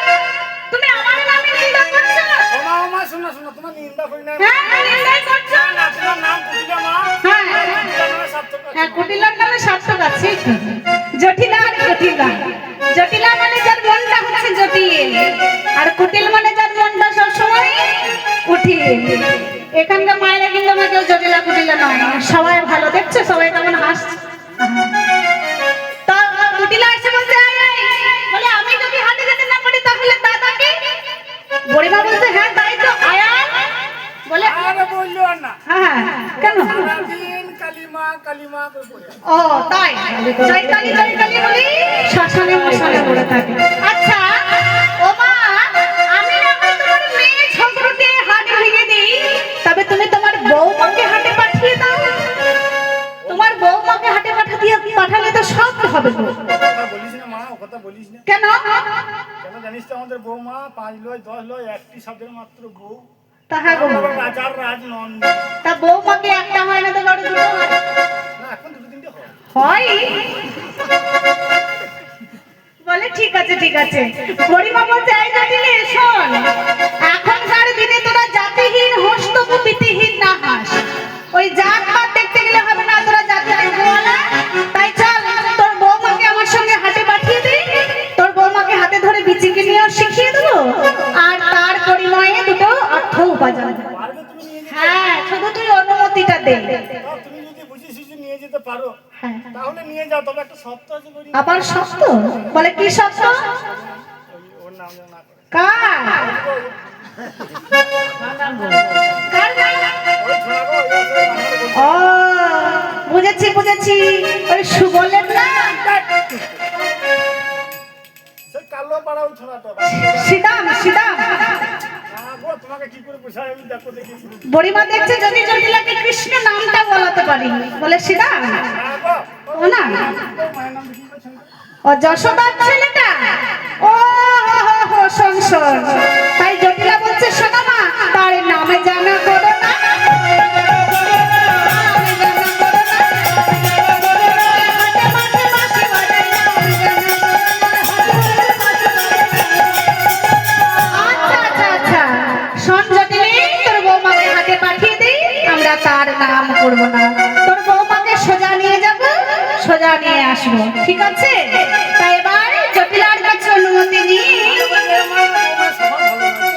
তুমি আমার নামে নিন্দা করছো? ও মা, ও মা, শোনো শোনো, তোমার নিন্দা করি না। হ্যাঁ নিন্দাই করছো? না, তোমার নাম কুটিলা মা। হ্যাঁ কুটিলা নামে সার্থক আছে। হ্যাঁ, কুটিলার নামে সার্থক আছে। জটিলা আর জটিলা, জটিলা মানে যার মনটা হচ্ছে জটিল, আর কুটিল মানে যার মনটা সবসময় কুটিল। এখানকার মায়েরা কিন্তু আমার কেউ জটিলা কুটিলা নয়, সবাই ভালো। দেখছো সবাই কেমন হাসছে? তা কুটিলা এসে বলছে, আয় আয়, বলে আমি যদি হাঁটে যেতে না পারি তাহলে দাদাকে? বড়িমা বলছে, হ্যাঁ তাই তো, আয় আয়। বলে আরে বললো না, কেন? সারাদিন কালিমা কালিমা করে পড়ে আছে। ও তাই, জয় কালী বলি শ্মশানে মশানে পড়ে থাকে। আচ্ছা ও মা, আমি যখন তোমার মেয়ে ছোটকে হাট ভেঙে দিই, তবে তুমি তোমার বৌমাকে হাটে পাঠিয়ে দাও। তোমার বৌমাকে হাটে পাঠালে তো সব হবে গো। কথা বলিস না মা, ও কথা বলিস না। কেন? কেন জানিস তো আমাদের বৌমা 5 লয় 10 লয় একটি শব্দের মাত্র বউ। তাহা গো, আবার রাজার রাজ নন্দ। তা বৌমাকে একটা হয় না তো বড় দুটো হয়? না এখন দুটো তিনটে হয়। হয় বলে ঠিক আছে ঠিক আছে। গরিমা বলছে এই জাতিলে শোন, এখনকার দিনে তোরা জাতিহীন হোস তবু পিতিহীন না হাস। ওই জাত পাত দেখতে গেলে হবে না, তোরা জাতি বলা। তাই চল তোর বৌমাকে আমার সঙ্গে হাটে পাঠিয়ে দে, তোর বৌমাকে হাতে ধরে বিচিকে নিয়ে শিখিয়ে দেবো, আর তার পরিময়ে দুটো অর্থ উপার্জন করবো। পারবে তুমি নিয়ে যেতে? হ্যাঁ, শুধু তুই অনুমতিটা দে। তাও তুমি যদি বুঝিস যে নিয়ে যেতে পারো হ্যাঁ। তাহলে নিয়ে যাও, তবে একটা শর্ত আছে করি। আবার শর্ত? বলে কি শর্ত? ওর নাম যেন না করে। কার? কার নাম? ওই ছোড়া গো, ওই আছে, বাংলার বলছে। ও বুঝেছি বুঝেছি, ওই সুবলের না? সে কালো পাড়া ওই ছোড়াটা। সিদাম সিদাম। না গো, তোমাকে কি করে বোঝাই আমি দেখো দেখি। বড়িমা দেখছে যদি জটিলাকে কৃষ্ণ নামটা বলাতে পারি, বলে সিদাম। না গো, ও না, তোর মায়ের নাম দেখি বলছেন। ও যশোদার ছেলেটা। ও হো হো হো, শোন শোন। তাই জটিলা বলছে শোনো মা, তার নামে জানা করো না। তার নাম করবো না, তোর বৌমাকে সোজা নিয়ে যাব, সোজা নিয়ে আসবো, ঠিক আছে? তাই এবার জটিলার কাছে অনুমতি নিয়ে।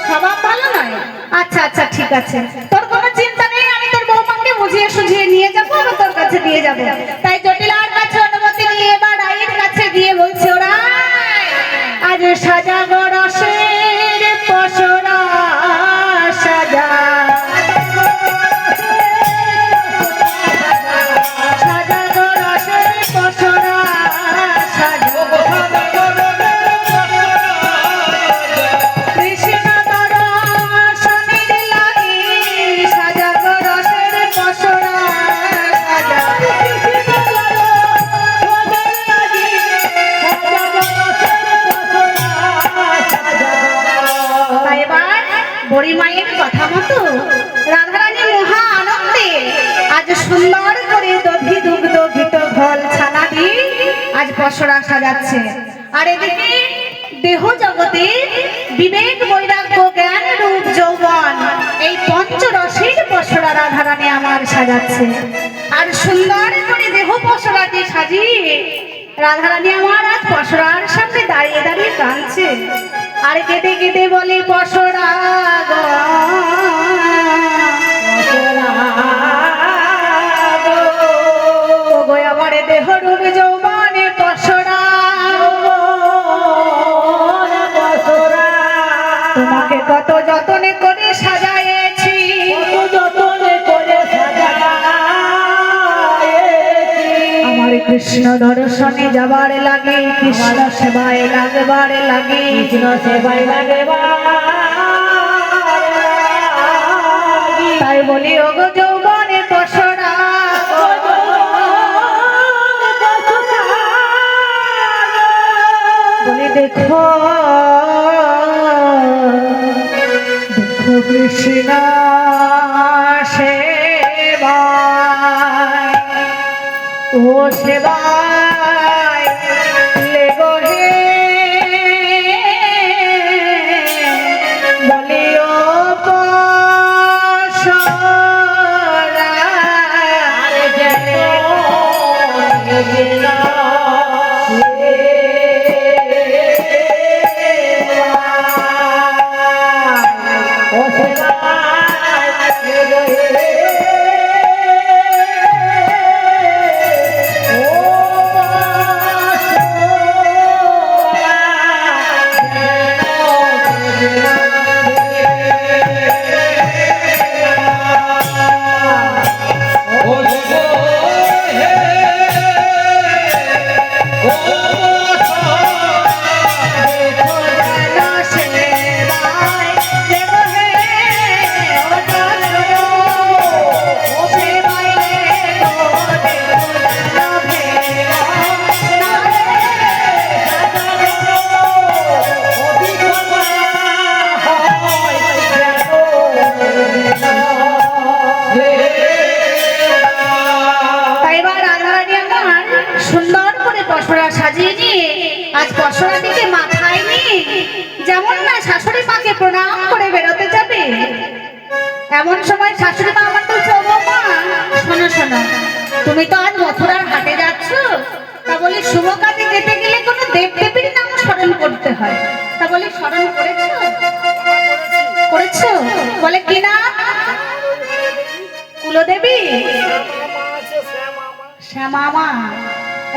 স্বভাব ভালো নয়? আচ্ছা আচ্ছা ঠিক আছে, তোর কোনো চিন্তা নেই, আমি তোর বৌমাকে বুঝিয়ে সুঝিয়ে নিয়ে যাবো, আর তোর কাছে দিয়ে যাবো। তাই জটিলার কাছে অনুমতি নিয়ে এবার রায়ের কাছে গিয়ে বলছে ওরা আজ সাজা গরসের পসরা সাজা, বড়িমায়ের কথা মতো রাধারানী মহা আনন্দে আজ সুন্দর করে দধি দুগ্ধ ঘিত ঘল ছানা দিয়ে আজ পসরা সাজাচ্ছে। আর এদিকে দেহ জগতে বিবেক বৈরাগ্য জ্ঞান রূপ যৌবন এই পঞ্চরসের পসরা রাধারানী আমার সাজাচ্ছে। আর সুন্দর করে দেহ পসরাটি সাজিয়ে রাধারানী আমার আজ পসরার সামনে দাঁড়িয়ে দাঁড়িয়ে কাঁদছে, আর কেঁদে কেঁদে বলে পসরা গো আমার দেহ রূপ যৌবনে পসরা, তোমাকে কত যতনে করে সাজাইছি, আমার কৃষ্ণ দর্শনে যাবার লাগে, কৃষ্ণ সেবায় লাগবার লাগে, কৃষ্ণ সেবায় তাই বলি ওগো যৌবনে পসরা, বলি দেখো দেখো কৃষ্ণ সেবায়, ও সেবায় লেগো হে, বলিও পসরা পশরা সাজিয়ে নিয়ে আজ পশরাটিকে মাথায় নিয়ে যেমন না শাশুড়ি মাকে প্রণাম করে বেরোতে যাবে, এমন সময় শাশুড়ি মা আমার বলছে, ও বৌমা শোনো শোনো, তুমি তো আজ মথুরার হাটে যাচ্ছ, তা বলি শুভ কাজে যেতে গেলে কোনো দেব দেবীর নাম স্মরণ করতে হয়, তা বলি স্মরণ করেছো? করেছো? বলে কি না? কুলদেবী, শ্যামা মা।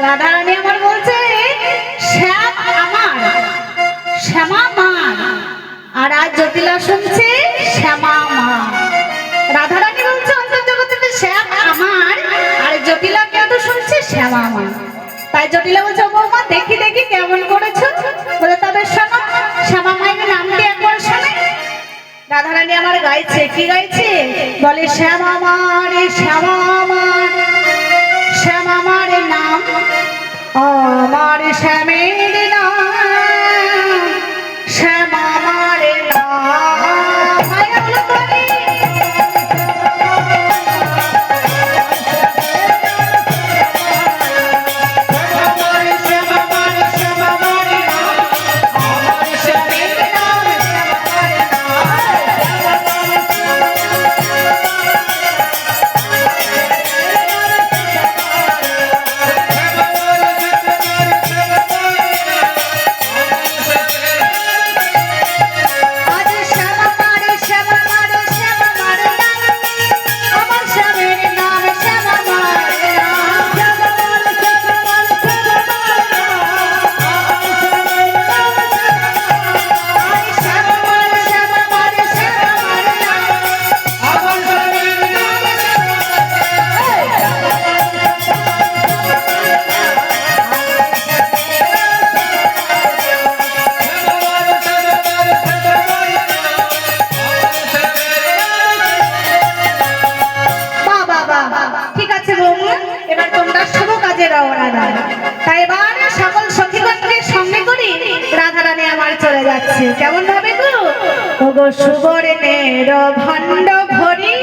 রাধারানী আমার বলছে শ্যাম আমার, শ্যামা মা। আর আজ জটিলা শুনছে শ্যামা মা। রাধারানী বলছে অন্তর্জগতে শ্যাম আমার, আর জটিলা কেন শুনছে শ্যামা মা। তাই জটিলা বলছে, বৌমা দেখি দেখি কেমন করেছো। বলে তবে শোনো, শ্যামা মায়ের নামটি একবার শোনে। রাধারানী আমার গাইছে, কি গাইছে? বলে শ্যামা আমার, শ্যামা আমার, শ্যামা আমার নাম, আমার শ্যামের নাম, শ্যামা আমার নাম। তাই এবার সকল সখীগণকে সঙ্গে করে রাধারানী আমার চলে যাচ্ছে। কেমন ভাবে গো? ওগো সুবর্ণের ভাণ্ড ভরি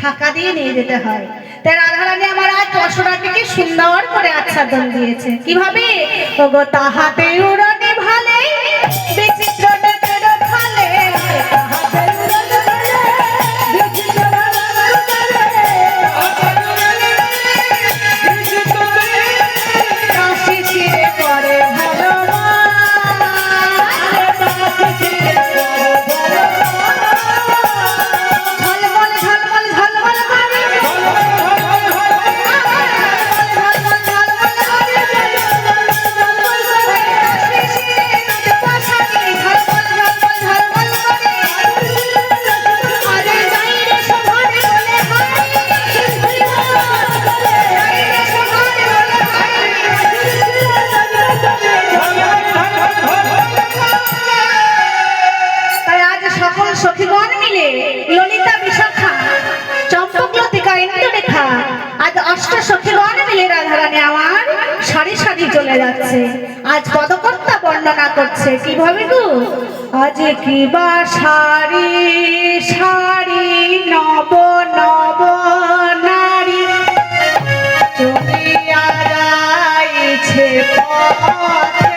ঢাকা দিয়ে নিয়ে যেতে হয়। তাই রাধারানী আমার আজ পশুরাটিকে সুন্দর করে আচ্ছাদন দিয়েছে। কিভাবে? ওগো তাহাতে উড়নে ভালে বিচিত্র নেত্র ফালে, কাশি ছিঁড়ে করে ভালো গানে আমার সারি সারি চলে যাচ্ছে। আজ পদকর্তা বর্ণনা করছে কিভাবে গো, আজ কি বা সারি সারি নব নব নারী চলিয়া যাইছে পথে।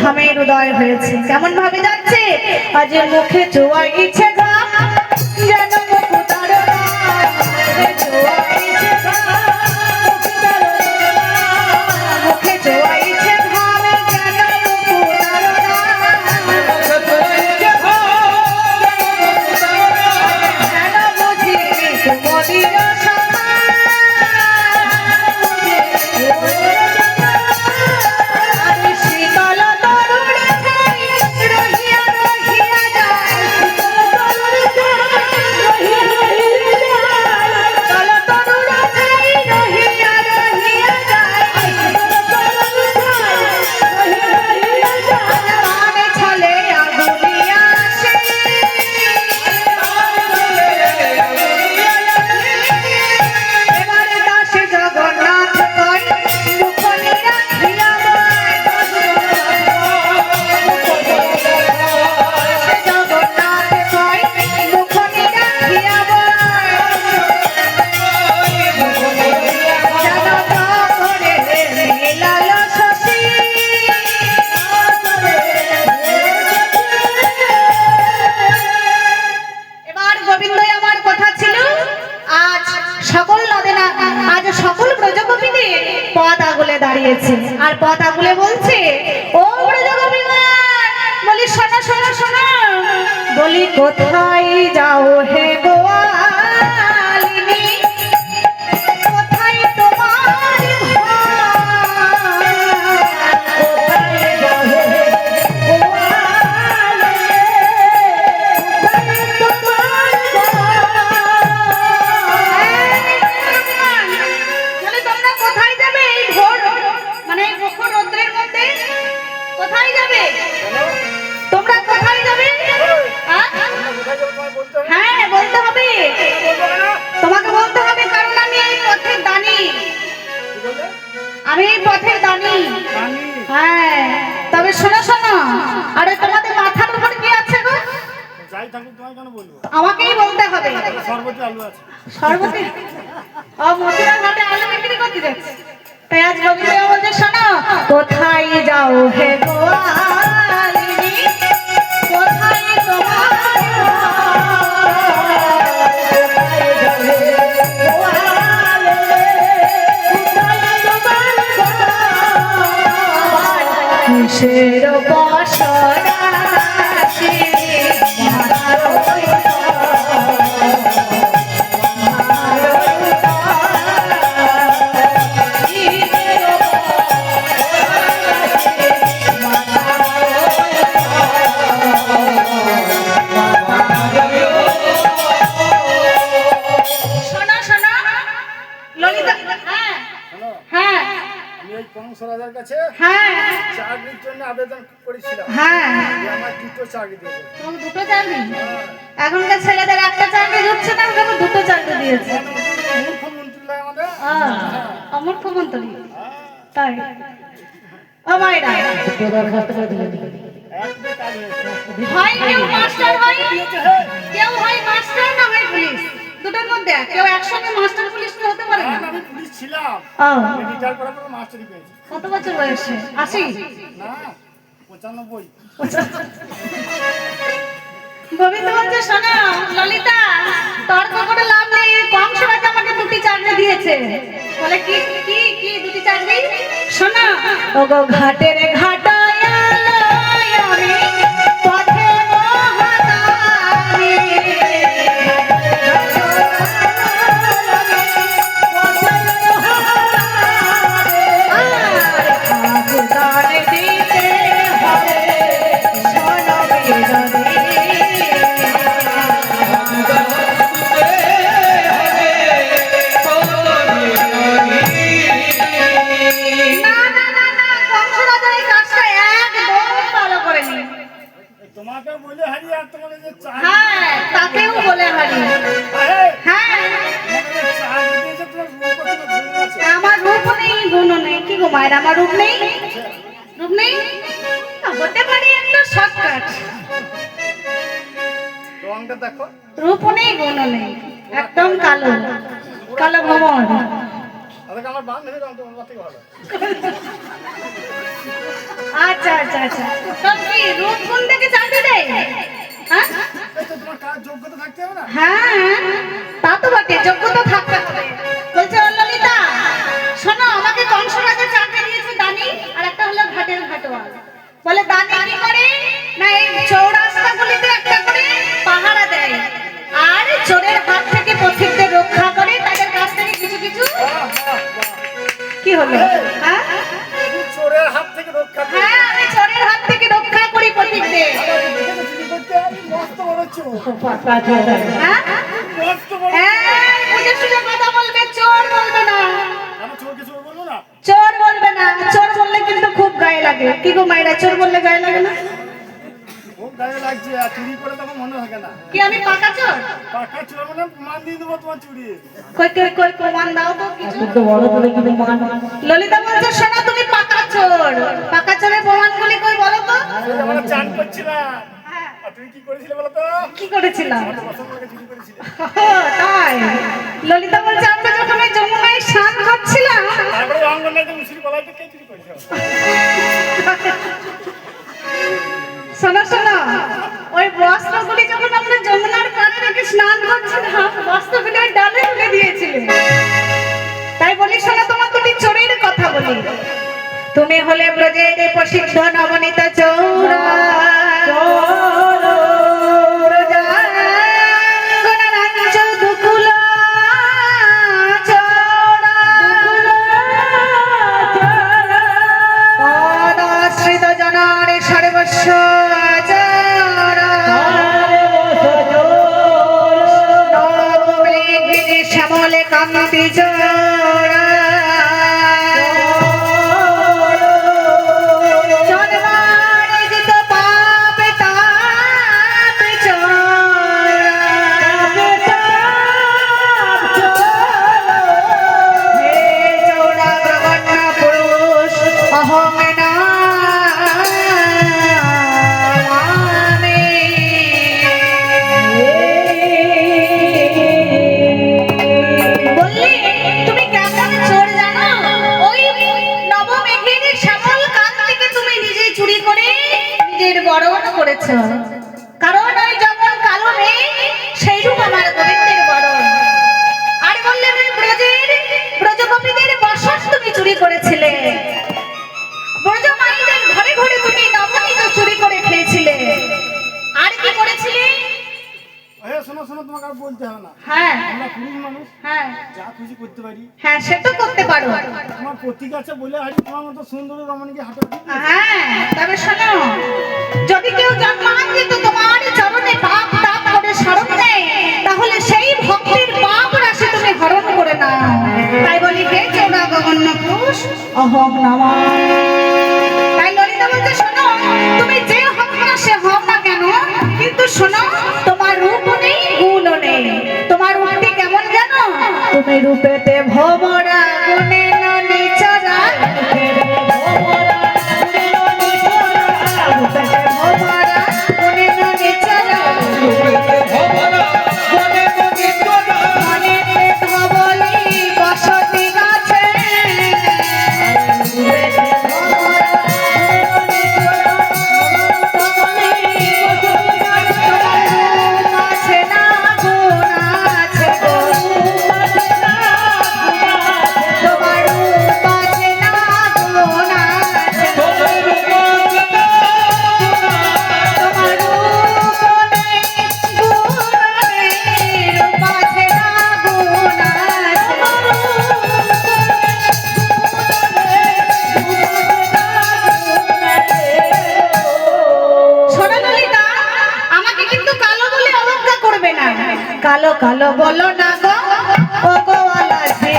ঘামের উদয় হয়েছে। কেমন ভাবে যাচ্ছে, আজ মুখে চোয়াইছে ঘাম যেন মুকুতার মুখে চোয়াইছে ঘাম যেন মুকুতার যেন বুঝি মনির আর পথ আগুলে বলছে, ও বলি শোনো শোনো শোনো, বলি কোথায় যাও হে গোয়ালিনী, কোথায় তোমার আমি এই পথের দানি। হ্যাঁ, তবে শোনো শোনো, আরে তোমাদের মাথার উপর কি আছে গো? যাই থাকুক তোমায় কেন বলবো? আমাকেই বলতে হবে। সর্বতে আলু আছে। সর্বতে? ও মথুরা ঘাটে আলু বিক্রি করতে যাচ্ছে। তাই আজ রবীন্দ্র বলছে, শোনো, কোথায় যাও হে গোয়ালিনী, কোথায় তোমার কোথায় যাও হে গোয়ালিনী। কিসের বসরাশি মাতার ওই শোনো শোনো ললিতা হ্যাঁ শোনো, হ্যাঁ আমি ওই কংস রাজার কাছে হ্যাঁ চাকরির জন্য আবেদন করেছিলাম। হ্যাঁ যে আমার দুটো চাকরি দেবে। তোমাকে দুটো চাকরি এখনকার ছেলেদের একটা চাকরি হচ্ছে না ওকে দুটো চাকরি দিয়েছে মুখ্যমন্ত্রী নয় আমাদের। মুখ্যমন্ত্রী তাই ও মায়েরা দুটো দরখাস্ত করে দিলেন একদিন কাজ হয়েছে। হয় কেউ মাস্টার হয় কেউ হয় মাস্টার না হয় পুলিশ দুটোর মধ্যে কেউ একসঙ্গে মাস্টার পুলিশ তো হতে পারে না আমি পুলিশ ছিলাম, ও রিটায়ার করার পর মাস্টারি পেয়েছি। কত বছর বয়সে 80 না 95। গোবিন্দ বলছে শোনো ললিতা তোর কোনো লাভ নেই কংস রাজা আমাকে দুটি চাকরি দিয়েছে বলে কি কি কি দুটি চাকরি শোনো ওগো ঘাটের ঘাটায় আমি পথে মহাদানি আগুদান দিতে হবে শোনো বিরোধী না না না না কংস রাজা এই কাজটা একদম ভালো করেনি তোমাকে বলে হারি আর তোমাকে যে চাকরি হ্যাঁ তাকেও বলে হারি হ্যাঁ চাকরি দিয়েছে তোমার রূপ আছে না গুণ আছে? আমার রূপ নেই গুণ নেই কি গো মায়ের আমার রূপ নেই রূপ নেই না, হতে পারি একটা শর্টকাট রংটা দেখো। রূপ নেই গুণ নেই একদম কালো কালো ভ্রমণ আজকে আমার বান্ধবী রং তোমার থেকে ভালো। আচ্ছা আচ্ছা আচ্ছা সব কি রূপ গুণ থেকে চাকরি দেয় হ্যাঁ এই তো তোমার কাজ যোগ্যতা থাকতে হবে না? হ্যাঁ তা তো বটে যোগ্যতা থাকতে হবে বলছে ও ললিতা শোনো আমাকে কংস রাজা চাকরি দিয়েছে দানি আর একটা হলো ঘাটের ঘাটোয়াল বলে দানি কি করে না এই চৌরাস্তাগুলিতে একটা করে পাহারা দেয় আর চোরের হাত থেকে পথিকদের রক্ষা করে তাদের কাছ থেকে কিছু কিছু বাহ, বাহ, বাহ। কি হলো হ্যাঁ তুমি চোরের হাত থেকে রক্ষা করো। হ্যাঁ আমি চোরের হাত থেকে রক্ষা করি পথিকদের আবার দেখে চুরি করতে আমি মস্ত বড় চোর। পাকা চলে হ্যাঁ মস্ত বড়। এই বুঝে শুনে কথা বলবে চোর বলবে না আমি চোরকে চোর বলবো না? চোর বলবে না চোর বললে কিন্তু খুব গায়ে লাগে কি গো মায়েরা চোর বললে গায়ে লাগে না খুব গায়ে লাগছে, আর চুরি করে তখন মনে থাকে না। কি আমি পাকা চোর পাকা চোর মানে প্রমাণ দিয়ে দেবো তোমার চুরি। কই কই কই প্রমাণ দাও তো কিছু তো বড় করে কিন্তু মান ললিতা বলছে শোনো তুমি পাকা চোরের প্রমাণগুলি কই বলো তো সেই আমরা চান করছিলাম। হ্যাঁ, আর তুমি কি করেছিলে বলো তো? কি করেছিলাম আমার পছন্দ করে চুরি করেছিলে। তাই ললিতা বলছে আমরা যখন ওই যমুনায় স্নান করছিলাম তারপরে অঙ্গনাতে মুসির গলায় কে চুরি করেছে? শোনো শোনো ওই বস্ত্রগুলি যখন আমরা যমুনার পাড়ে রেখে স্নান করছিলাম বস্ত্রগুলি ওই ডালে তুলে দিয়েছিলে তাই বলি শোনো তোমার দুটি চোরের কথা বলি তুমি হলে ব্রজের প্রসিদ্ধ নবনীতা চৌরা ব্রজাঙ্গনারাঞ্চ দুকুলা চৌরা পদাশ্রিত জনার সর্বস্ব চৌরা নবমেঘে শ্যামলে কান্তি চৌরা জন্মার্জিত পাপে তাপ চৌরা হে চৌরা প্রগণ্য পুরুষ অহং নামে বললি তুমি কেমন বলতে হবে না, হ্যাঁ আমরা পুরুষ মানুষ হ্যাঁ যা খুশি করতে পারি। হ্যাঁ সে তো করতে পারো। তোমার প্রতীক আছে বলে হারি তোমার মতো সুন্দর রমণীকে হাতে হ্যাঁ তবে শোনো, যদি কেউ জন্মান্তিত তোমার চরণে পাপ তাপ করে শরণ নেয়, তাহলে সেই ভক্তির পাপ রাশি তুমি হরণ করে নাও। তাই বলি হে চৌরা গগন্য পুরুষ অহং নমঃ। তাই ললিতা বলতে শোনো, তুমি যে হও না সে হও না কেন, কিন্তু শোনো তোমার রূপ নেই গুণ নেই। তোমার রূপটি কেমন জানো? তুমি রূপেতে ভোমরা গুণে নিচরা, কালো কালো বলো না গো ও গো আলাজি,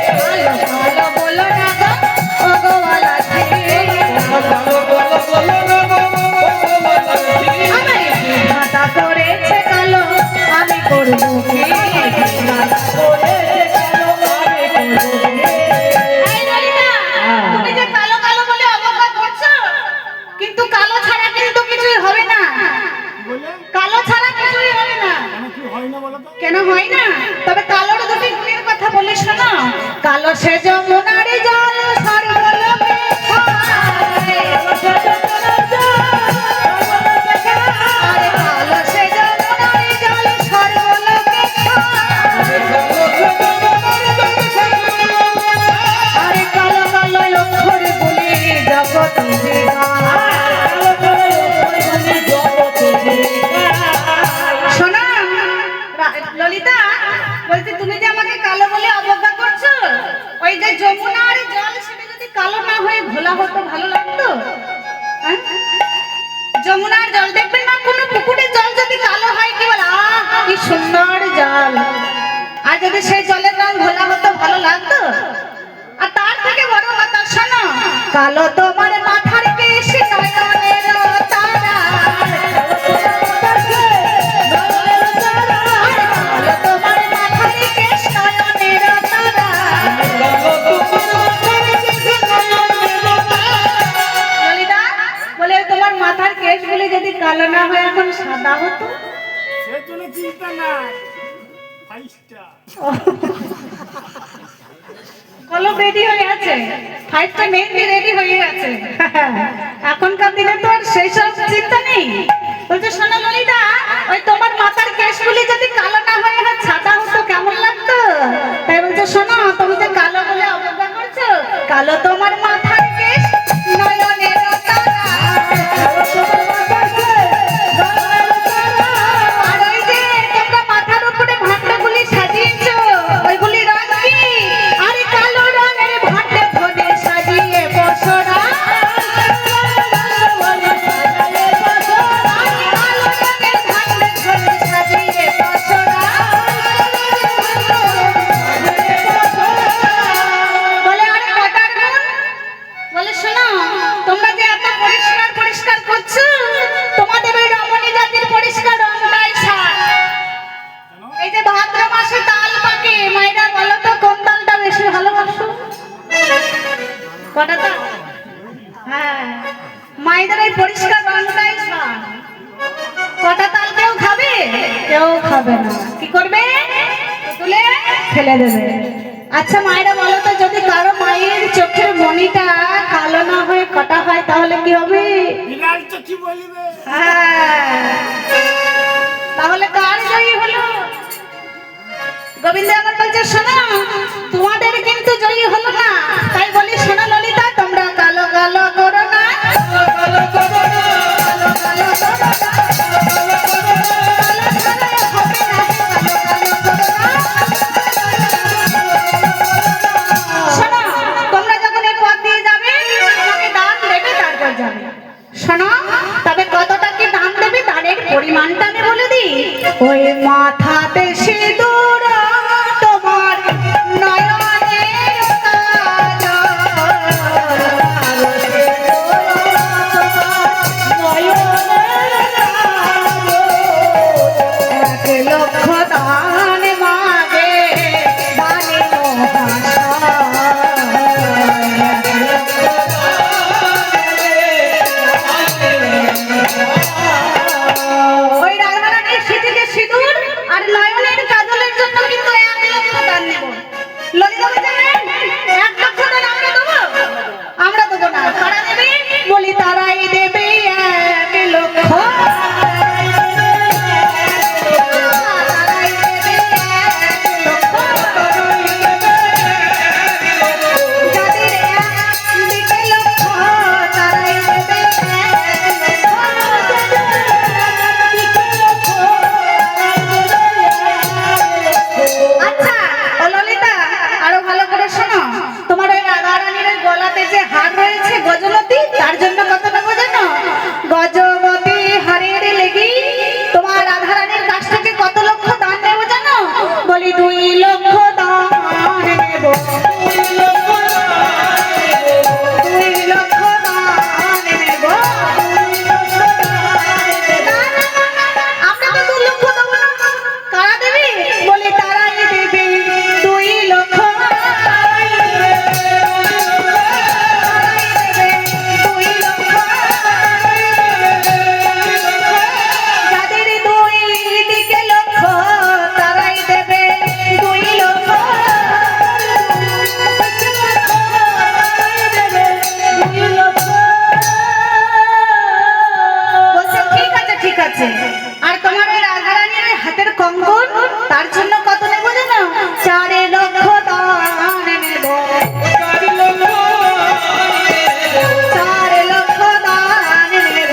কালো কালো বলো না গো ও গো আলাজি, মাথা করেছে কালো আমি করবো কি, তুমি যে কালো কালো বলে অবজ্ঞা করছো, কিন্তু কালো ছাড়া কিন্তু কিছুই হবে না। কালো ছাড়া কিছুই হবে না। কেন হয় না? তবে কালোর দুটি গুণের কথা বলি শোনো। কালো সে যমুনার জল সর্বলোকে খায়, আরে কালো সে যমুনার জল সর্বলোকে খায়, আরে কালো কালো অক্ষর বলি জগৎ শোনা। ললিতা বলছি, তুমি যে আমাকে কালো বলে অবজ্ঞা করছো, ওই যে যমুনার জল সেটা যদি কালো না হয়ে ঘোলা হতো ভালো লাগতো? হ্যাঁ? যমুনার জল দেখবেন না, কোনো পুকুরের জল যদি কালো হয় কি বলে আহ কি সুন্দর জল, আর যদি সেই জলের রং ঘোলা হতো ভালো লাগতো? আর তার থেকে বড় কথা শোনো, কালো তোমার মাথার কেশ নয়নের তারা, তোমার মাথার কেশ নয়নের তারা, ললিতা বলে তোমার মাথার কেশগুলি যদি কালো না হয় এখন সাদা হতো? সেজন্য চিন্তা নাই, 5 স্টার কলম রেডি হয়ে আছে, 5টা মেহেন্দি রেডি হয়ে আছে। এখনকার দিনে তো আর সেই সব চিন্তা নেই। বলছে শোনো ললিতা, ওই তোমার মাথার কেশগুলি যদি কালো না হয়ে না সাদা হতো কেমন লাগতো? তাই বলছে শোনো, তুমি যে কালো বলে অবজ্ঞা করছো, কালো তোমার মাথার কেশ নয়নের তারা, আর ওই যে তোমরা মাথার উপরে ভাঁটাগুলি সাজিয়েছো ওইগুলি রং কি? আরে কালো রঙের ভাঁটে ধনে সাজিয়ে বসরা, কালো রঙের ভাঁটে ধনে সাজিয়ে বসরা, বলে আরে কটার গুণ? বলে শোনো, তোমরা যে এত পরিষ্কার পরিষ্কার করছো, তোমাদের ওই রমণী জাতির পরিষ্কার রংটাই সার। এই যে ভাদ্র মাসে তাল পাকে, মায়েরা বলো তো কোন তালটা বেশি ভালোবাসো? কটা তাল? হ্যাঁ, মায়েদের এই পরিষ্কার রংটাই সার। কটা তাল কেউ খাবে? কেউ খাবে না। কি করবে? তুলে ফেলে দেবে। আচ্ছা মায়েরা বলো তো, যদি কারো মায়ের চোখের মণিটা কালো না হয়ে কটা হয় তাহলে কি হবে? বিড়াল তো কি বলিবে? হ্যাঁ, তাহলে কার জয়ী হলো? গোবিন্দ আমার বলছে শোনো, তোমাদের কিন্তু জয়ী হলো না। তাই বলি শোনো ললিতা, তোমরা কালো কালো করো না, কালো কালো ওই মাথাতে সিঁদুর তোমার নয়নের এক লক্ষ দান মাগে দানে ওই রাধারানীর সিঁথিতে সিঁদুর আর নয়নের কাজলের জন্য কিন্তু 1 লক্ষ দান নেব। ললিতা বলছে, "1 লক্ষ দান আমরা দেবো?" আমরা দেবো না। কারা দেবে? বলি তারাই দেবে 1 লক্ষ। তারাই দেবে 1 লক্ষ। যাদের একদিকে লক্ষ, তারাই দেবে 1 আচ্ছা ও ললিতা, আরো ভালো করে শোনো। তোমার ওই রাধারানীর ওই গলাতে যে হার রয়েছে গজলতি, তার জন্য কত নেবো জানো? গজবতী হারের লেগি তোমার রাধারানীর কাছ থেকে কত লক্ষ দান নেবো জানো? বলি 2 লক্ষ দান নেব। 2 লক্ষ দান নেব। আমরা তো 2 লক্ষ দেবো না। কারা দেবে? বলি তারাই দেবে 2 লক্ষ। তারাই দেবে 2 লক্ষ। যাদের 2 দিকে লক্ষ, তারাই দেবে 2 লক্ষ। বলছে, ঠিক আছে ঠিক আছে। আর তোমার ওই রাধারানীর ওই হাতের কঙ্কন, তার জন্য কত নেবো জানো? 4 লক্ষ দান নেব। 4 লক্ষ দান নেব।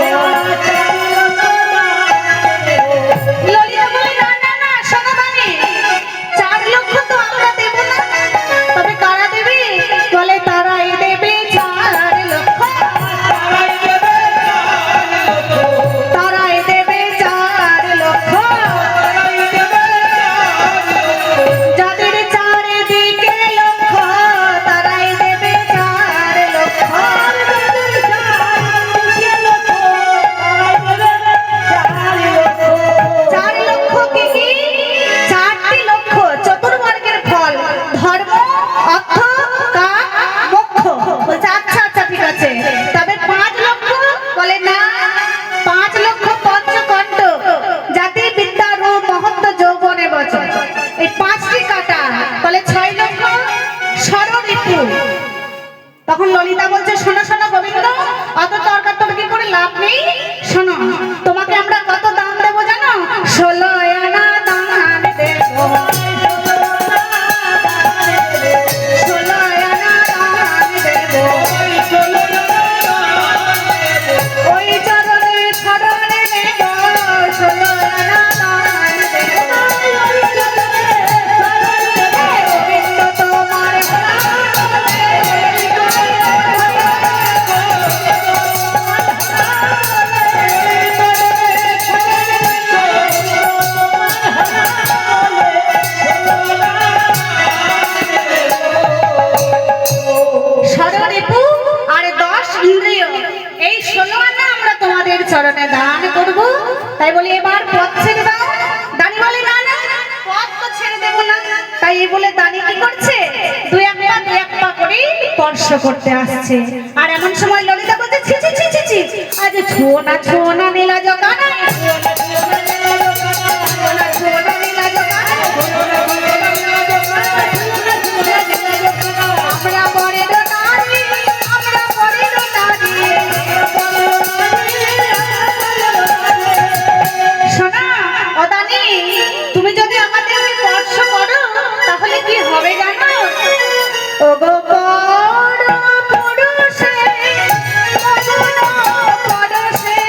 ললিতা বলে, না না না, শোনো বানি, 4 লক্ষ তো আমরা দেব না। তবে কারা দেবে? বলে তারাই দেবে 4 লক্ষ। তারাই দেবে 4 লক্ষ। যাদের 4 দিকে লক্ষ, তারাই দেবে 4 লক্ষ। 4 লক্ষ কি কি? 4টি লক্ষ চতুর্বর্গের ফল, ধর্ম, অর্থ, কাম, মোক্ষ। বলছে, আচ্ছা আচ্ছা ঠিক আছে। তবে 5 লক্ষ? বলে না, 5 লক্ষ পঞ্চকণ্ঠ, জাতি বিদ্যা রূপ মহত্ব যৌবনে বচন, এই 5টি কাটা। বলে 6 লক্ষ ষড়ঋতু। তখন ললিতা বলছে, শোনো শোনো গোবিন্দ, অত তর্কাতর্কি করে লাভ নেই। শোনো, তোমাকে আমরা কত দান দেবো জানো? 16 আনা দান দেব। 16 আনা দান দেব। ওই চরণে শরণে নেব, 16 আনা দান দেব। গোবিন্দ তোমার ষড়রিপু আর 10 ইন্দ্রিয়, এই 16 আনা আমরা তোমাদের চরণে দান করব। তাই বলি এবার পথ ছেড়ে দাও। দানি বলে, না না, পথ তো ছেড়ে দেব না। তাই বলে দানি কি করছে? 2 পা করে স্পর্শ করতে আসছে। আর এমন সময় ললিতা বলছে, ছি ছি ছি ছি ছি, আজ ছো না নীলা জগানা, নীলা জগানা। আমরা বরের নারী, আমরা বরের নারী। শোনা ও দানি, তুমি যদি আমাদের স্পর্শ করো, তাহলে কি হবে জানো? ও গো পর পুরুষে, পরশে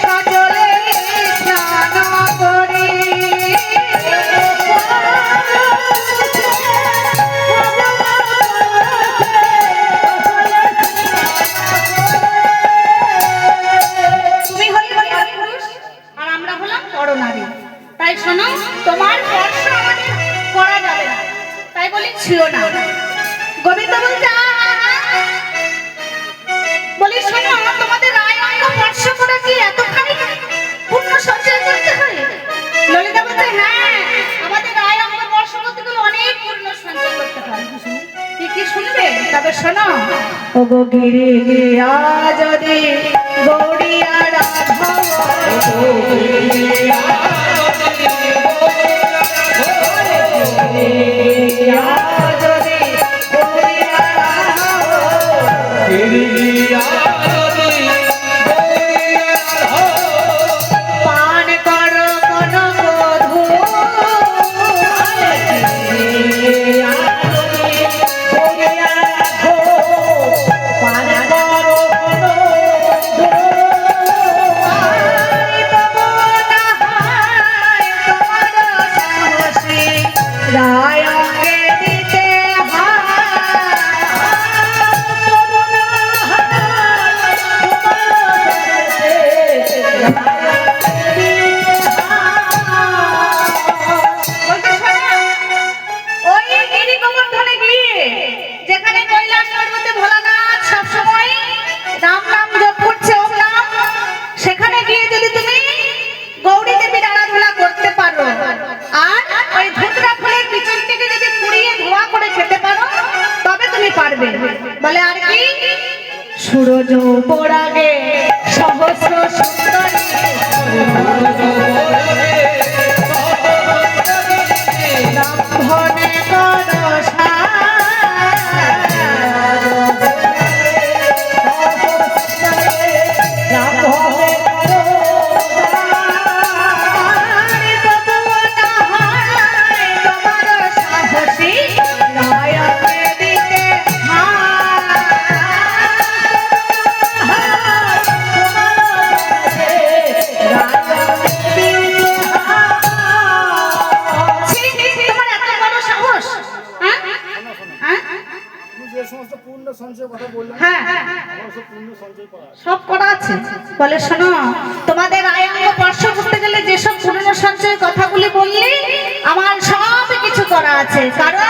সজলে স্নান করি। তুমি হলে পর পুরুষ আর আমরা হলাম পর নারী। তাই শোনো, তোমার স্পর্শ আমাদের করা যাবে না, তাই বলি ছিল না। গোবিন্দ বলছে বলি শোনো, তোমাদের রায় অঙ্গ স্পর্শ করে কি এতখানি পুণ্য সঞ্চয় করতে হয়? ললিতা বলছে হ্যাঁ, আমাদের রায় অঙ্গ স্পর্শ করতে গেলে অনেক পুণ্য সঞ্চয় করতে হয়। কি কি শুনবে? তবে শোনো, ও গো গিরি গিয়া যদি গৌড়িয়া রাধা পান করো কোন বধূ রায় অঙ্গে দিতে ওই গিরি গোবর্ধনে গিয়ে যেখানে কৈলাস পর্বতে ভোলানাথ সবসময় রাম নাম জপ করছে, ওম নাম, সেখানে গিয়ে যদি তুমি গৌরী দেবীর আরাধনা করতে পারো আর ওই ধুতরা ফুলের পিছনটিকে যদি পুড়িয়ে ধোয়া করে খেতে পারো তবে তুমি পারবে। বলে আর কি? সূরজ পোড়াগে সহস্র সুন্দরী ব্রাহ্মণে করসা সঞ্চয় কথা বললেন, হ্যাঁ আমার সব পূর্ণ সঞ্চয় করা আছে। সব করা আছে। বলে শোনো, তোমাদের আয়াঙ্গ স্পর্শ করতে গেলে যেসব পুরনো সঞ্চয়ের কথাগুলি বললি আমার সব কিছু করা আছে, কারণ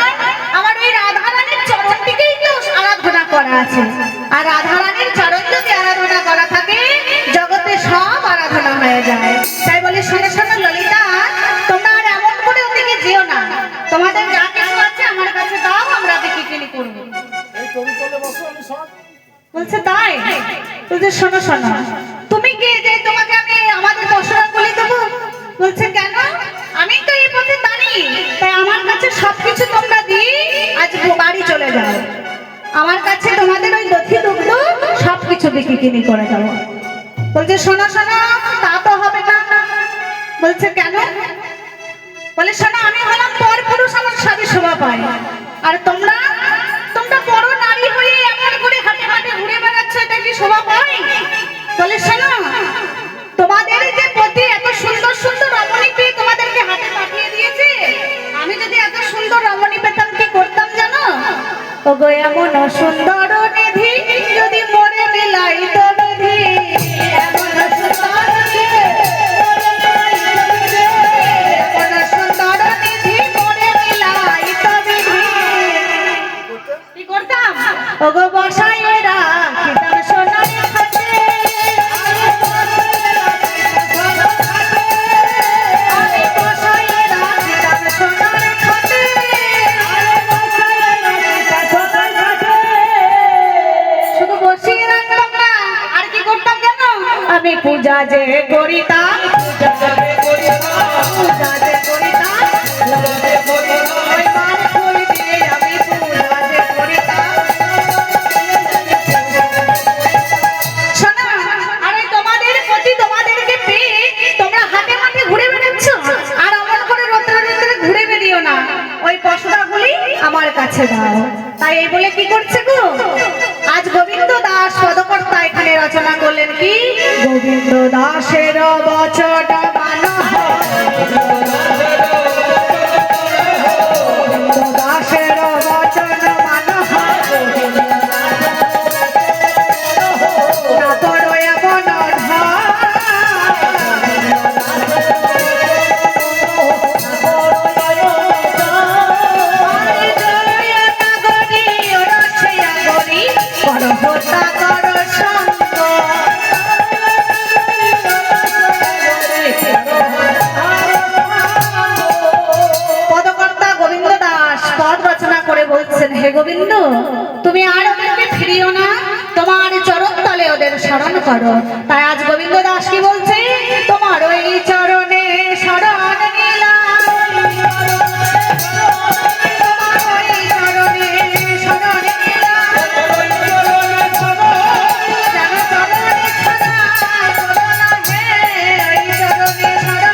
আমার ওই রাধারানীর চরণটিকেই তো আরাধনা করা আছে, আর রাধারানীর চরণ যদি আরাধনা করা থাকে জগতে সব আরাধনা হয়ে যায়। তাই বলে শোনো শোনো ললিতা, তোমরা আর এমন করে ওদিকে যেও না, তোমাদের যা কিছু আছে আমার কাছে দাও, আমরা বিক্রি করবো। এই তরি তলে বসো, আমি সব বলছে তাই? বলছে শোনো শোনো, তুমি কে যে তোমাকে আমি আমাদের পশুরা বলে দেবো? বলছে কেন? আমি তো এই পথে দাঁড়ি, তাই আমার কাছে সবকিছু তোমরা দিয়ে আজ বাড়ি চলে যাও, আমার কাছে তোমাদের ওই দধি দুগ্ধ সবকিছু বিক্রি করে দেবো। বলছে শোনো শোনো, তা তো হবে না। বলছে কেন? বলে শোনো, আমি হলাম পর পুরুষ, আমার স্বামী শোভা পায়, আর তোমরা তোমরা বড় নারী হয়ে এমন করে হাঁটে হাঁটে ঘুরে বেড়াচ্ছ, এটা কি শোভা পায়? বলে শোনো, তোমাদের যে পতি এত সুন্দর সুন্দর রমণী পেয়ে তোমাদেরকে হাতে পাঠিয়ে দিয়েছে, আমি যদি এত সুন্দর রমণী পেতাম কি করতাম জানো? ওগো এমন সুন্দর নিধি যদি মরে মিলাই তো বিধি, এমন সুন্দর নিধি, এমন সুন্দর নিধি মরে মিলাই তো বিধি। কি করতাম? ওগো বসাইয়ে রাখিতাম সোনার খাটে, আমি বসাইয়ে রাখিতাম সোনার খাটে, শুধু বসিয়ে রাখতাম না, আর কি করতাম জানো? আমি পূজা যে করিতাম, পূজা যে করিতাম, ওই মার ফুল দিয়ে আমি পূজা যে করিতাম। শোনো, আরে তোমাদের প্রতি তোমাদেরকে পেয়ে তোমরা হাটে মাঠে ঘুরে বেড়াচ্ছ, আর অমন করে রোদ্রে রোদ্রে ঘুরে বেরিও না, ওই পশুরাগুলি আমার কাছে দাও। তাই এই বলে কি করছে গো? আজ গোবিন্দ দাস পদকর্তা এখানে রচনা করলেন কি? গোবিন্দ দাসের বচন মানা, গোবিন্দ দাসের বচন মানা, না করো এমন ঢা, হে গোবিন্দ, তুমি আর ওদেরকে ফিরিও না, তোমার চরণ তলে ওদের স্মরণ করো। তাই আজ গোবিন্দ দাস কি বলছে, তোমার ওই চরণে শরণ নিলাম, তোমার ওই চরণে শরণ নিলাম, যেন চরণে ছাড়া করো না হে, ওই চরণে শরণ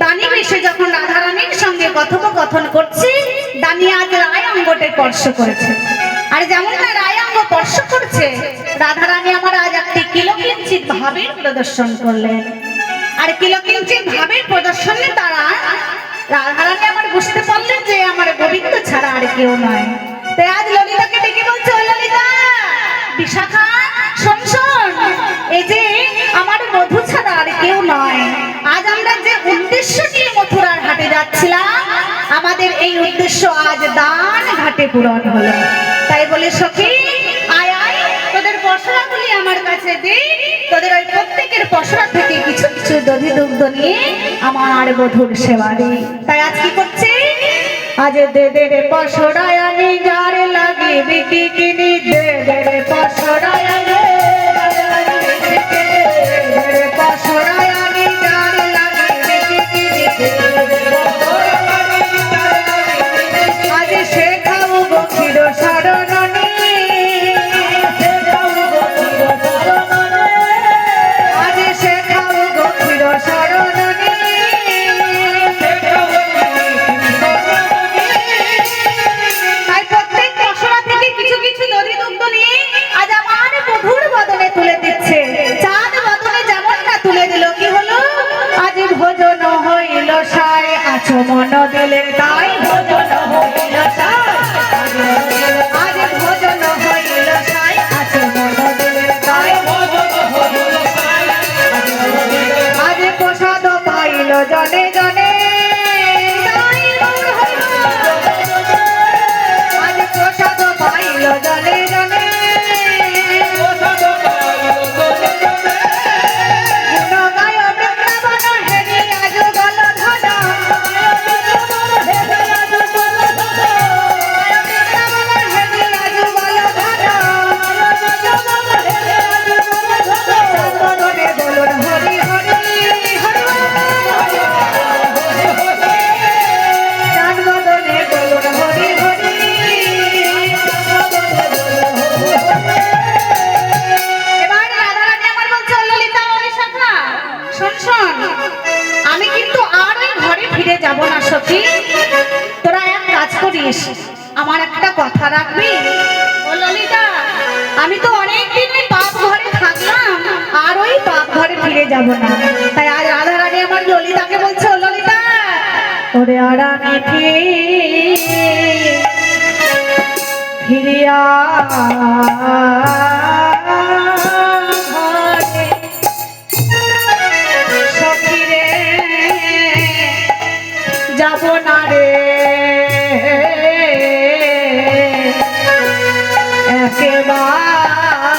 দানি বেশে যখন রাধারানীর সঙ্গে কথোপকথন করছে, দানি আজ রায় অঙ্গটে স্পর্শ করেছে। আর যেমন না রায় অঙ্গ স্পর্শ করছে, রাধারানী আমার আজ একটি কিলকিঞ্চিত ভাবের প্রদর্শন করলেন। আর কিলকিঞ্চিত ভাবের প্রদর্শনে তারা রাধারানী আমার বুঝতে পারলেন যে আমার গোবিন্দ ছাড়া আর কেউ নয়। তাই আজ ললিতাকে ডেকে বলছে, ও ললিতা, বিশাখা, শোন শোন, এই যে আমার বধূ ছাড়া আর কেউ নয়। আজ আমরা যে উদ্দেশ্য নিয়ে মথুরার হাটে যাচ্ছিলাম, আমাদের এই উদ্দেশ্য আজ দান ঘাটে পূরণ হলো। তাই বলে সখী, আয় আয়, তোদের পসরাগুলি আমার কাছে দে, তোদের ওই প্রত্যেকের পসরা থেকে কিছু কিছু দধি দুগ্ধ নিয়ে আমার বধূর সেবা দে। তাই আজ কি করছে, আজ দে দে রে পসরায় আমি যার লাগে বিকি কিনি, দে দে রে পসরায় আমি পসরায় আমি যার লাগে বিকি কিনি, আজ সে খাও গভীর শরণনি, আজ সে খাও গভীর শরণনি, তাই প্রত্যেক পসরা থেকে কিছু কিছু দধি দুগ্ধ নিয়ে আজ আমার বধূর বদনে তুলে দিচ্ছে। চাঁদ বদনে যেমন না তুলে দিল, কি হলো, আজ ভোজন হইল সায়, আচমন দিলেন তাই ভোজন হইল সায়, আজ ভোজন হইল সায়, আচমন দিলেন তাই, আজ প্রসাদ পাইল জনে জনে, আজ প্রসাদ পাইল জনে জনে, গুণগায় বৃন্দাবন হেরি আজ গলধন, বৃন্দাবন হেরি আজ গলধন, বদনে বলুন হরি হরি হরি, চাঁদ বদনে বলুন হরি হরি। এবার রাধারানী আমার বলছে, ও ললিতা, ও বিশাখা, শোন শোন, আমি কিন্তু আর ওই ঘরে ফিরে যাব না সখী, তোরা এক কাজ করিস, আমার একটা কথা রাখবি। ও ললিতা, আমি তো অনেকদিন ওই পাপ ঘরে থাকলাম, আর ওই পাপ ঘরে ফিরে যাব না। তাই আজ রাধারানী আমার ললিতাকে বলছে, ও ললিতা, ওরে আর আমি ফিরিয়া ঘরে, সখী রে যাব না রে, একেবারে আর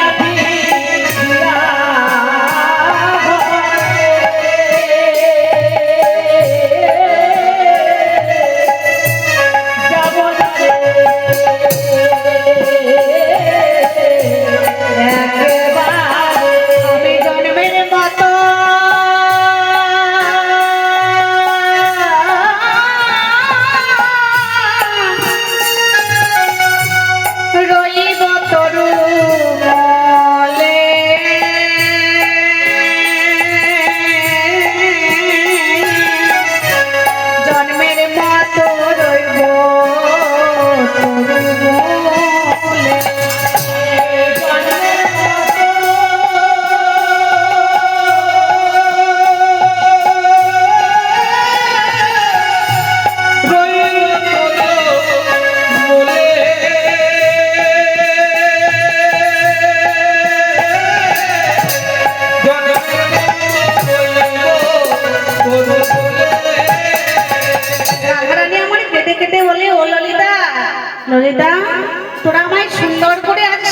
আমি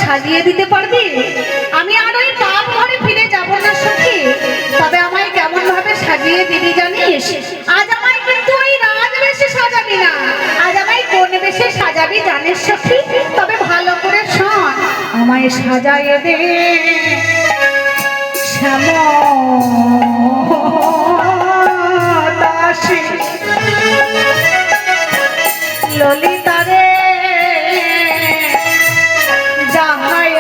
সাজিয়ে দিতে পারবি? আমি আর ওই পাপ ঘরে ফিরে যাব না সখী, তবে আমায় কেমন ভাবে সাজিয়ে দিবি জানিস? আজ আমায় কিন্তু ওই রাজবেশে সাজাবি না, আজ আমায় কোন বেশে সাজাবি জানিস সখী? তবে ভালো করে শোন, আমায় সাজাইয়ে দে শ্যামদাসী ললিতারে যাহাই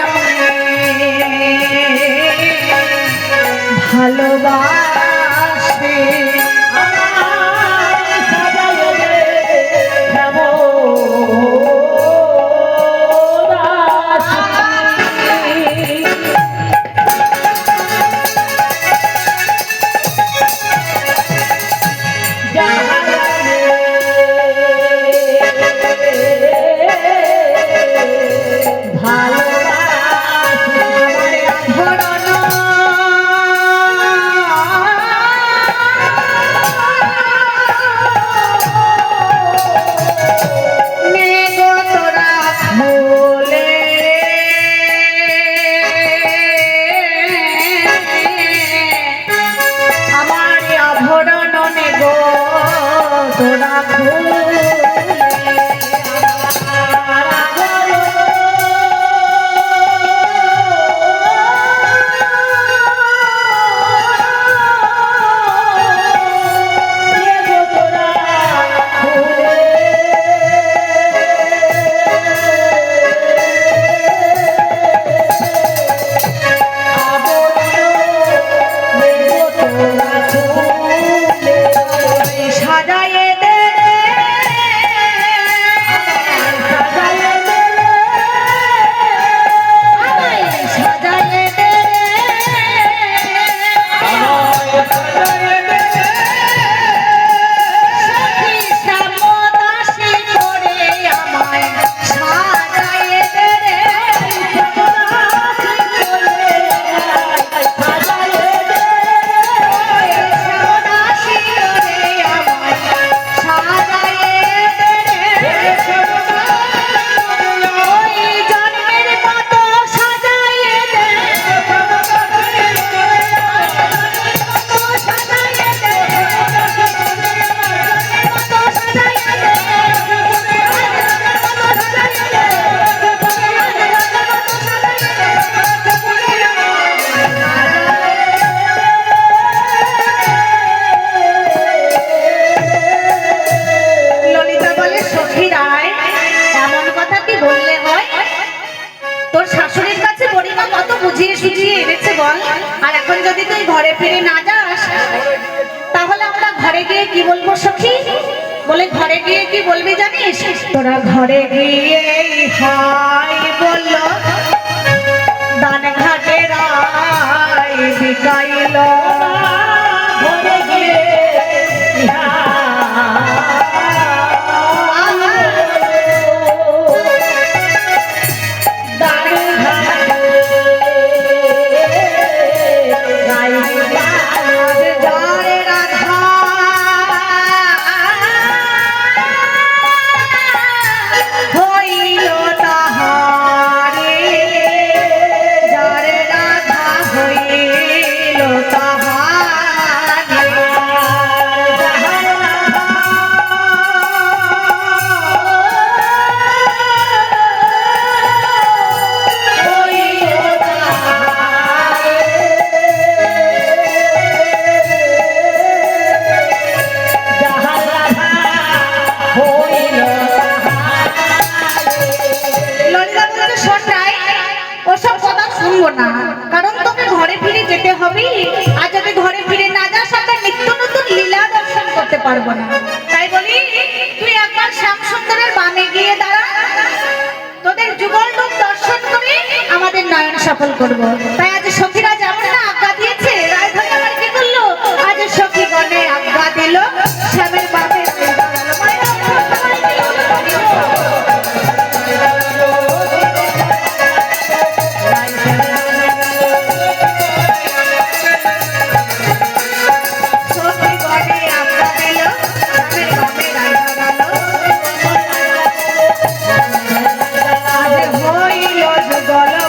ভালোবাসে। ঘরে ফিরে না যাস তাহলে আমরা ঘরে গিয়ে কি বলবো সখী? বলে ঘরে গিয়ে কি বলবি জানিস? তোরা ঘরে গিয়ে হাই বলল দান ঘাটে রাই বিকাইল ঘরে গিয়ে না, কারণ তোকে ঘরে ফিরে যেতে হবে। আর যদি ঘরে ফিরে না যাস আমরা নিত্য নতুন লীলা দর্শন করতে পারবো না। তাই বলি তুই একবার শ্যাম সুন্দরের বামে গিয়ে দাঁড়া, তোদের যুগল রূপ দর্শন করে আমাদের নয়ন সফল করব। তাই আজ সখীরা যেমন না আজ্ঞা দিয়েছে, রায়ধনী আবার কি করলো? আজ সখী গণে আজ্ঞা দিল শ্যামের বামে গল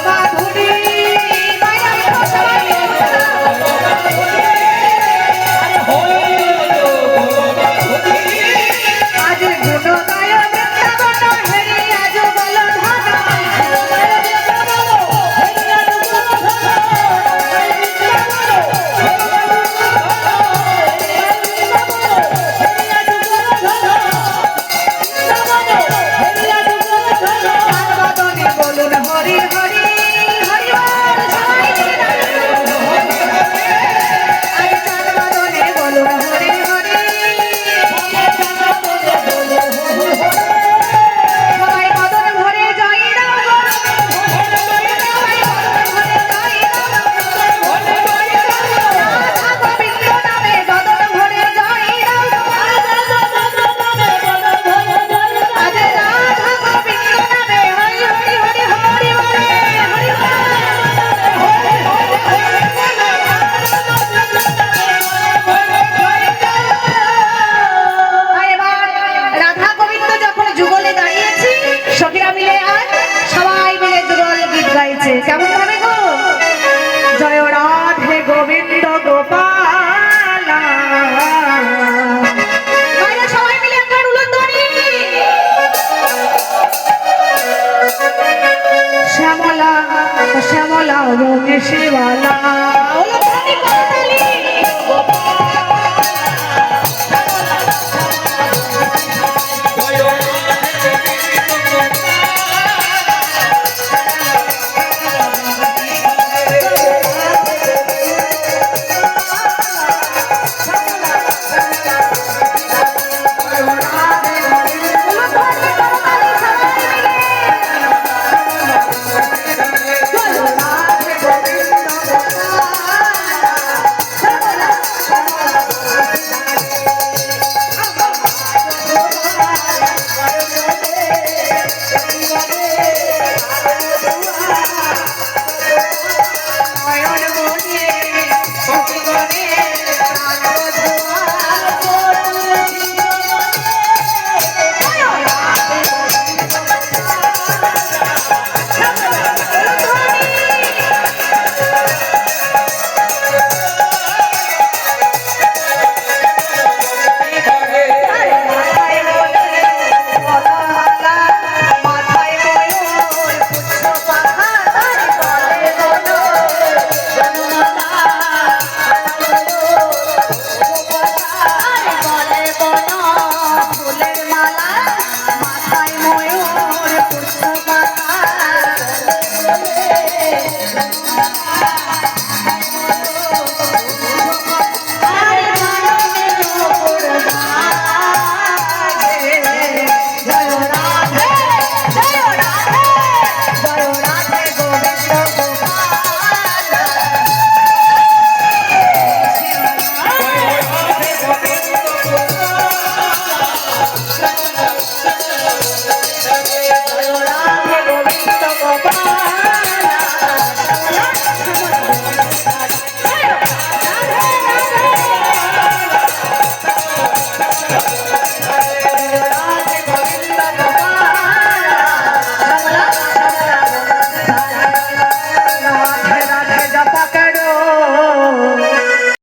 কপালা